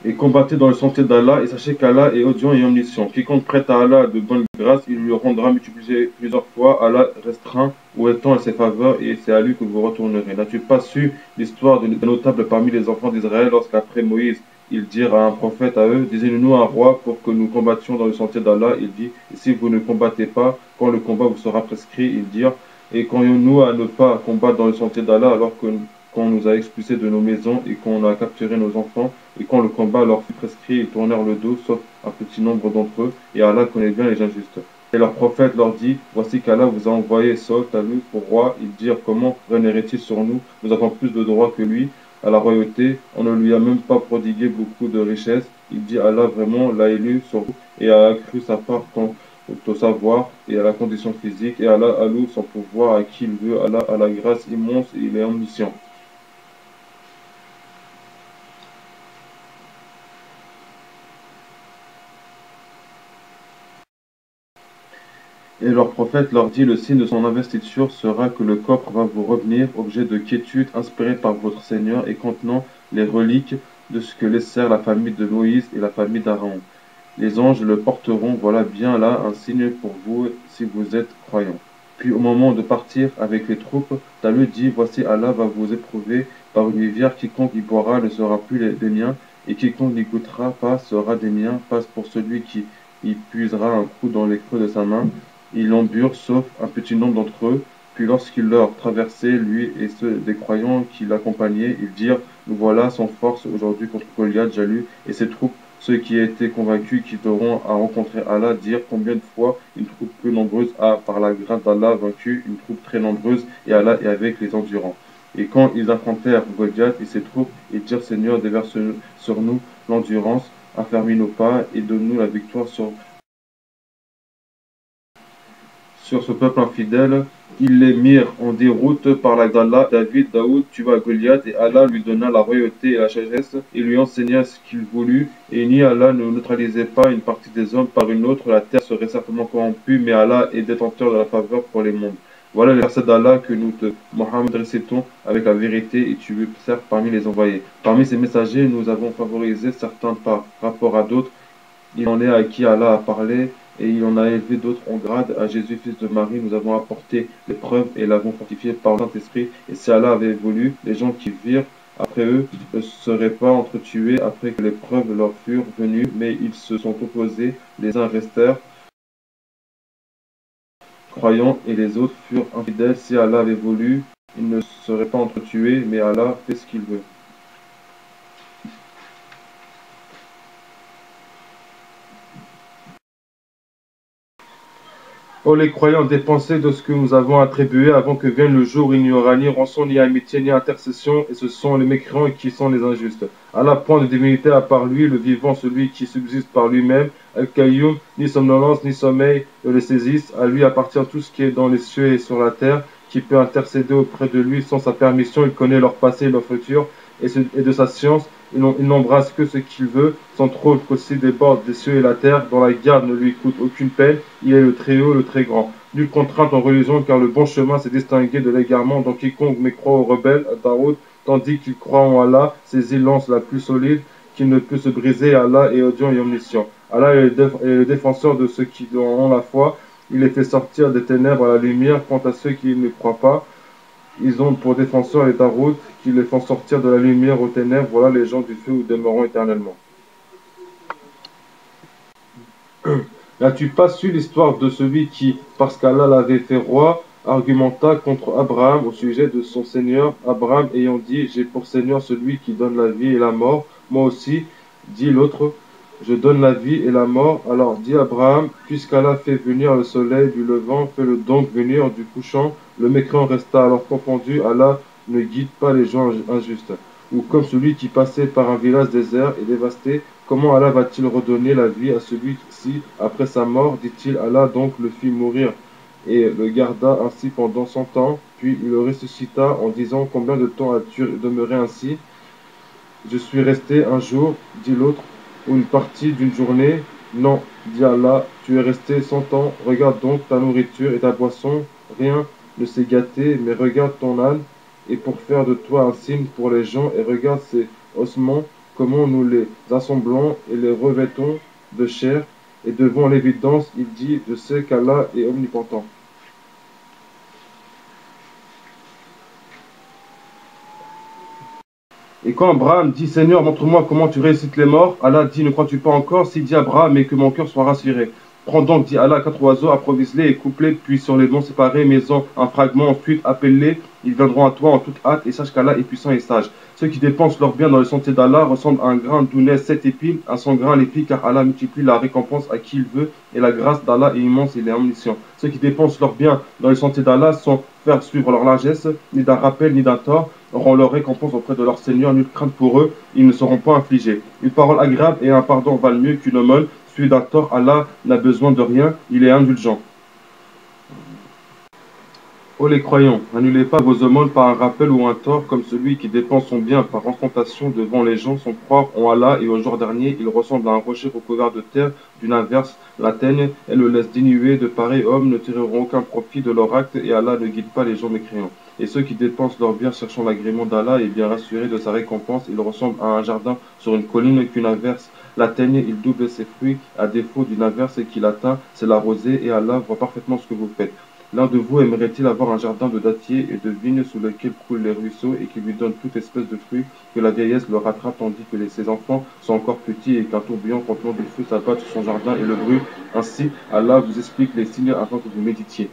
S1: Et combattez dans le sentier d'Allah, et sachez qu'Allah est audient et omniscient. Quiconque prête à Allah de bonne grâce, il lui rendra multiplié plusieurs fois. Allah restreint ou étend ses faveurs, et c'est à lui que vous retournerez. N'as-tu pas su l'histoire d'un notable parmi les enfants d'Israël, lorsqu'après Moïse, ils dirent à un prophète à eux, disez-nous un roi pour que nous combattions dans le sentier d'Allah. Il dit, et si vous ne combattez pas, quand le combat vous sera prescrit, ils dirent, et qu'aurions-nous à ne pas combattre dans le sentier d'Allah alors qu'on nous a expulsés de nos maisons et qu'on a capturé nos enfants, et quand le combat leur fut prescrit, ils tournèrent le dos, sauf un petit nombre d'entre eux, et Allah connaît bien les injustes. Et leur prophète leur dit, voici qu'Allah vous a envoyé Saul, Talus, pour roi. Ils dirent, comment régnerait-il sur nous? Nous avons plus de droits que lui à la royauté. On ne lui a même pas prodigué beaucoup de richesses. Il dit, Allah vraiment l'a élu sur vous et a accru sa part quant au savoir et à la condition physique. Et Allah alloue son pouvoir à qui il veut. Allah a la grâce immense et il est omniscient. Et leur prophète leur dit, le signe de son investiture sera que le coffre va vous revenir, objet de quiétude, inspiré par votre Seigneur et contenant les reliques de ce que laissèrent la famille de Moïse et la famille d'Aaron. Les anges le porteront, voilà bien là un signe pour vous si vous êtes croyants. Puis au moment de partir avec les troupes, Talus dit, voici Allah va vous éprouver par une rivière, quiconque y boira ne sera plus des miens, et quiconque n'y goûtera pas sera des miens, passe pour celui qui y puisera un coup dans les creux de sa main. Ils en burent, sauf un petit nombre d'entre eux. Puis lorsqu'ils leur traversaient, lui et ceux des croyants qui l'accompagnaient, ils dirent, nous voilà sans force aujourd'hui contre Goliath, Jalut et ses troupes. Ceux qui étaient convaincus qu'ils auront à rencontrer Allah dirent combien de fois une troupe peu nombreuse a, par la grâce d'Allah, vaincu une troupe très nombreuse, et Allah est avec les endurants. Et quand ils affrontèrent Goliath et ses troupes, ils dirent, Seigneur, déverse sur nous l'endurance, affermis nos pas et donne-nous la victoire sur ce peuple infidèle. Ils les mirent en déroute par la d'Allah. Daoud tua Goliath et Allah lui donna la royauté et la sagesse et lui enseigna ce qu'il voulut. Et ni Allah ne neutralisait pas une partie des hommes par une autre, la terre serait certainement corrompue, mais Allah est détenteur de la faveur pour les mondes. Voilà les versets d'Allah que nous te, Mohammed, récitons avec la vérité et tu observes parmi les envoyés. Parmi ces messagers, nous avons favorisé certains par rapport à d'autres. Il en est à qui Allah a parlé, et il en a élevé d'autres en grade. À Jésus, fils de Marie, nous avons apporté les preuves et l'avons fortifié par le Saint-Esprit. Et si Allah avait voulu, les gens qui virent après eux ne seraient pas entretués après que les preuves leur furent venues, mais ils se sont opposés, les uns restèrent croyants et les autres furent infidèles. Si Allah avait voulu, ils ne seraient pas entretués, mais Allah fait ce qu'il veut. Ô les croyants, dépensez de ce que nous avons attribué avant que vienne le jour où il n'y aura ni rançon, ni amitié, ni intercession, et ce sont les mécréants qui sont les injustes. Allah point de divinité à part lui, le vivant, celui qui subsiste par lui-même, Al-Qayyum, ni somnolence, ni sommeil ne le saisissent. À lui appartient tout ce qui est dans les cieux et sur la terre, qui peut intercéder auprès de lui sans sa permission. Il connaît leur passé et leur futur, et de sa science, il n'embrasse que ce qu'il veut, sans trop qu'aussi déborde des cieux et la terre, dont la garde ne lui coûte aucune peine. Il est le très haut, le très grand. Nulle contrainte en religion, car le bon chemin s'est distingué de l'égarement. Donc quiconque mécroit aux rebelles, à Daoud, tandis qu'il croit en Allah, saisit l'anse la plus solide, qui ne peut se briser. Allah est audient et omniscient. Allah est le défenseur de ceux qui ont la foi. Il les fait sortir des ténèbres à la lumière. Quant à ceux qui ne croient pas, ils ont pour défenseurs les Daoud, qui les font sortir de la lumière aux ténèbres. Voilà les gens du feu où demeureront éternellement. N'as-tu pas su l'histoire de celui qui, parce qu'Allah l'avait fait roi, argumenta contre Abraham au sujet de son Seigneur, Abraham ayant dit, j'ai pour Seigneur celui qui donne la vie et la mort, moi aussi, dit l'autre, je donne la vie et la mort. Alors dit Abraham, puisqu'Allah fait venir le soleil du levant, fais-le donc venir du couchant. Le mécréant resta alors confondu, Allah ne guide pas les gens injustes. Ou comme celui qui passait par un village désert et dévasté, comment Allah va-t-il redonner la vie à celui-ci après sa mort, dit-il. Allah donc le fit mourir et le garda ainsi pendant 100 ans, puis il le ressuscita en disant, combien de temps as-tu demeuré ainsi? Je suis resté un jour, dit l'autre, ou une partie d'une journée. Non, dit Allah, tu es resté 100 ans. Regarde donc ta nourriture et ta boisson, rien ne s'est gâté, mais regarde ton âne, et pour faire de toi un signe pour les gens, et regarde ces ossements, comment nous les assemblons et les revêtons de chair. Et devant l'évidence, il dit, je sais qu'Allah est omnipotent. Et quand Abraham dit, Seigneur, montre-moi comment tu ressuscites les morts, Allah dit, ne crois-tu pas encore? Si dit Abraham, mais que mon cœur soit rassuré. Prends donc, dit Allah, 4 oiseaux, approvise-les et coupe-les, puis sur les dons séparés, mets-en un fragment, ensuite appelle-les, ils viendront à toi en toute hâte, et sache qu'Allah est puissant et sage. Ceux qui dépensent leur bien dans le sentier d'Allah ressemblent à un grain d'où naissent 7 épis, à 100 grains l'épi, car Allah multiplie la récompense à qui il veut, et la grâce d'Allah est immense, il est omniscient. Ceux qui dépensent leur bien dans le sentier d'Allah sans faire suivre leur largesse, ni d'un rappel, ni d'un tort, auront leur récompense auprès de leur Seigneur, nulle crainte pour eux, ils ne seront pas affligés. Une parole agréable et un pardon valent mieux qu'une aumône. Celui d'un tort, Allah n'a besoin de rien, il est indulgent. Ô les croyants, n'annulez pas vos aumônes par un rappel ou un tort, comme celui qui dépense son bien par ostentation devant les gens sans croire en Allah et au jour dernier. Il ressemble à un rocher recouvert de terre, d'une inverse l'atteigne et le laisse diminuer. De pareils hommes ne tireront aucun profit de leur acte et Allah ne guide pas les gens mécréants. Et ceux qui dépensent leur bien cherchant l'agrément d'Allah et bien rassurés de sa récompense, ils ressemblent à un jardin sur une colline qu'une inverse l'atteigne, il double ses fruits, à défaut d'une inverse qui l'atteint, c'est la rosée et Allah voit parfaitement ce que vous faites. L'un de vous aimerait-il avoir un jardin de dattiers et de vignes sous lequel coulent les ruisseaux et qui lui donne toute espèce de fruits, que la vieillesse le rattrape tandis que ses enfants sont encore petits et qu'un tourbillon contenant du feu s'abatte sur son jardin et le brûle? Ainsi, Allah vous explique les signes afin que vous méditiez.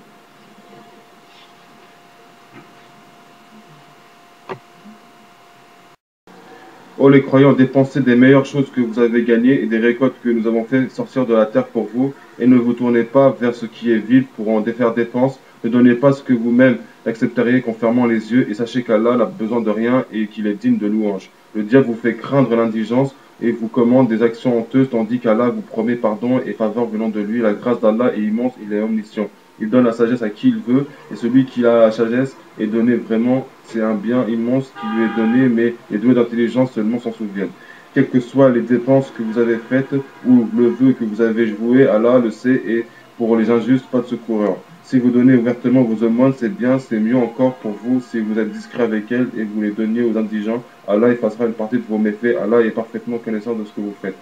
S1: Ô les croyants, dépensez des meilleures choses que vous avez gagnées et des récoltes que nous avons fait sortir de la terre pour vous, et ne vous tournez pas vers ce qui est vil pour en défaire dépense. Ne donnez pas ce que vous-même accepteriez qu'en fermant les yeux, et sachez qu'Allah n'a besoin de rien et qu'il est digne de louange. Le diable vous fait craindre l'indigence et vous commande des actions honteuses, tandis qu'Allah vous promet pardon et faveur venant de lui. La grâce d'Allah est immense, il est omniscient. Il donne la sagesse à qui il veut, et celui qui a la sagesse est donné vraiment, c'est un bien immense qui lui est donné, mais les doués d'intelligence seulement s'en souviennent. Quelles que soient les dépenses que vous avez faites ou le vœu que vous avez joué, Allah le sait, et pour les injustes, pas de secoureur. Si vous donnez ouvertement vos aumônes, c'est bien, c'est mieux encore pour vous si vous êtes discret avec elles et vous les donniez aux indigents. Allah effacera une partie de vos méfaits. Allah est parfaitement connaissant de ce que vous faites.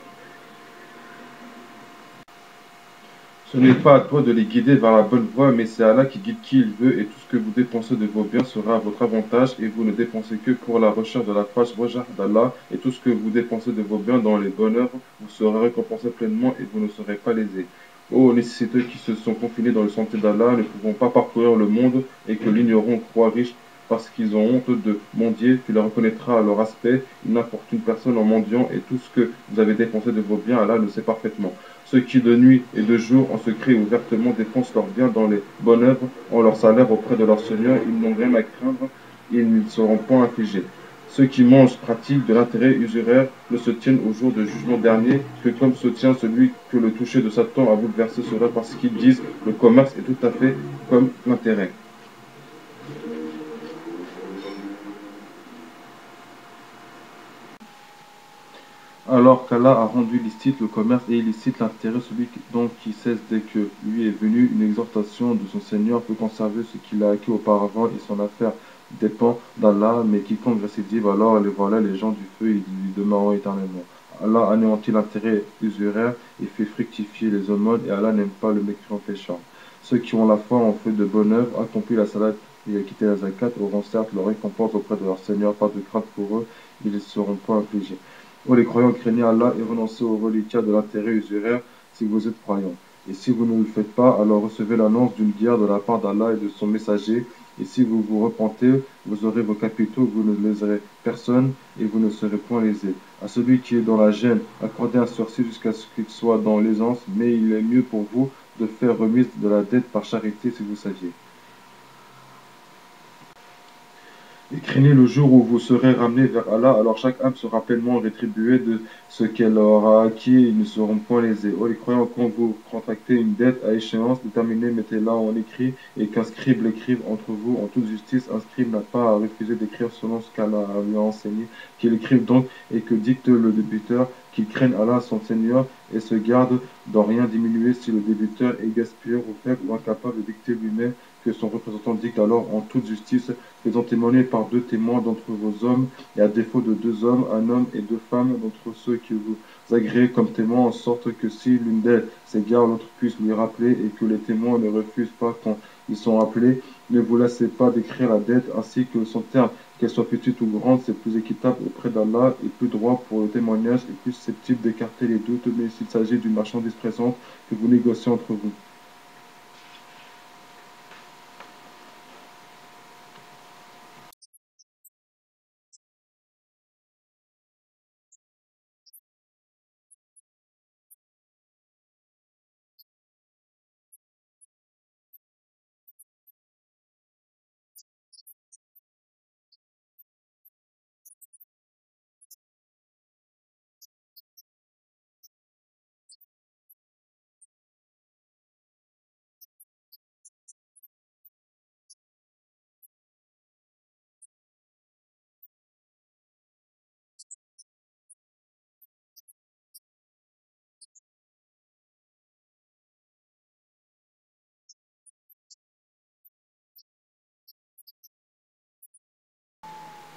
S1: Ce n'est pas à toi de les guider vers la bonne voie, mais c'est Allah qui guide qui il veut, et tout ce que vous dépensez de vos biens sera à votre avantage, et vous ne dépensez que pour la recherche de la face wajah d'Allah, et tout ce que vous dépensez de vos biens dans les bonnes œuvres, vous serez récompensé pleinement, et vous ne serez pas lésés. Ô nécessiteux qui se sont confinés dans le sentier d'Allah, ne pouvons pas parcourir le monde, et que l'ignorant croit riche parce qu'ils ont honte de mendier, tu les reconnaîtras à leur aspect, n'importe une personne en mendiant, et tout ce que vous avez dépensé de vos biens, Allah le sait parfaitement. Ceux qui de nuit et de jour, en secret et ouvertement, dépensent leurs biens dans les bonnes œuvres, ont leur salaire auprès de leur Seigneur, ils n'ont rien à craindre, et ils ne seront point affligés. Ceux qui mangent pratiquent de l'intérêt usuraire ne se tiennent au jour de jugement dernier que comme se tient celui que le toucher de Satan a bouleversé cela parce qu'ils disent le commerce est tout à fait comme l'intérêt. Alors qu'Allah a rendu licite le commerce et illicite l'intérêt, celui donc qui cesse dès que lui est venu une exhortation de son Seigneur peut conserver ce qu'il a acquis auparavant et son affaire dépend d'Allah, mais quiconque récidive, alors les voilà les gens du feu, ils y demeureront éternellement. Allah anéantit l'intérêt usuraire et fait fructifier les aumônes, et Allah n'aime pas le mécréant pécheur. Ceux qui ont la foi ont fait de bonnes œuvres, accompli la salat et quitté la zakat, auront certes leur récompense auprès de leur Seigneur, pas de crainte pour eux, ils ne seront pas affligés. Ô les croyants, craignez Allah et renoncez aux reliquats de l'intérêt usuraire si vous êtes croyants. Et si vous ne le faites pas, alors recevez l'annonce d'une guerre de la part d'Allah et de son messager. Et si vous vous repentez, vous aurez vos capitaux, vous ne léserez personne et vous ne serez point lésés. À celui qui est dans la gêne, accordez un sursis jusqu'à ce qu'il soit dans l'aisance, mais il est mieux pour vous de faire remise de la dette par charité si vous saviez. Et craignez le jour où vous serez ramenés vers Allah, alors chaque âme sera pleinement rétribuée de ce qu'elle aura acquis et ils ne seront point lésés. Oh les croyants, quand vous contractez une dette à échéance déterminée, mettez-la en écrit et qu'un scribe l'écrive entre vous en toute justice. Un scribe n'a pas à refuser d'écrire selon ce qu'Allah lui a enseigné, qu'il écrive donc et que dicte le débiteur, qu'il craigne Allah son Seigneur et se garde d'en rien diminuer si le débiteur est gaspilleur ou faible ou incapable de dicter lui-même, que son représentant dicte alors en toute justice, faisant témoigner par deux témoins d'entre vos hommes, et à défaut de deux hommes, un homme et deux femmes d'entre ceux que vous agréez comme témoins, en sorte que si l'une d'elles s'égare, l'autre puisse lui rappeler, et que les témoins ne refusent pas quand ils sont appelés. Ne vous laissez pas d'écrire la dette ainsi que son terme, qu'elle soit petite ou grande, c'est plus équitable auprès d'Allah et plus droit pour le témoignage et plus susceptible d'écarter les doutes, mais s'il s'agit d'une marchandise présente que vous négociez entre vous.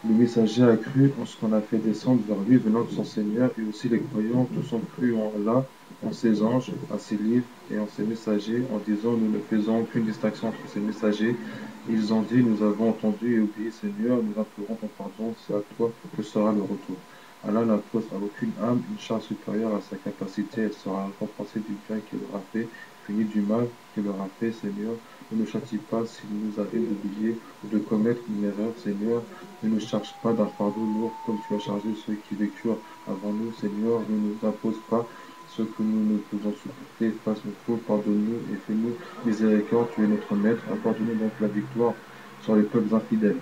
S1: Le messager a cru en ce qu'on a fait descendre vers lui venant de son Seigneur, et aussi les croyants tous ont cru en Allah, en ses anges, en ses livres et en ses messagers, en disant nous ne faisons aucune distinction entre ces messagers. Ils ont dit nous avons entendu et obéi Seigneur, nous implorons ton pardon, c'est à toi que sera le retour. Allah n'impose à aucune âme une charge supérieure à sa capacité, elle sera récompensée du bien qu'elle aura fait, punie du mal qu'elle aura fait, Seigneur. Ne nous châtie pas s'il nous arrive d'oublier ou de commettre une erreur, Seigneur. Ne nous charge pas d'un fardeau lourd comme tu as chargé ceux qui vécurent avant nous, Seigneur. Ne nous impose pas ce que nous ne pouvons supporter. Fasse-nous faux, pardonne-nous et fais-nous miséricorde. Tu es notre Maître. Accorde-nous donc la victoire sur les peuples infidèles.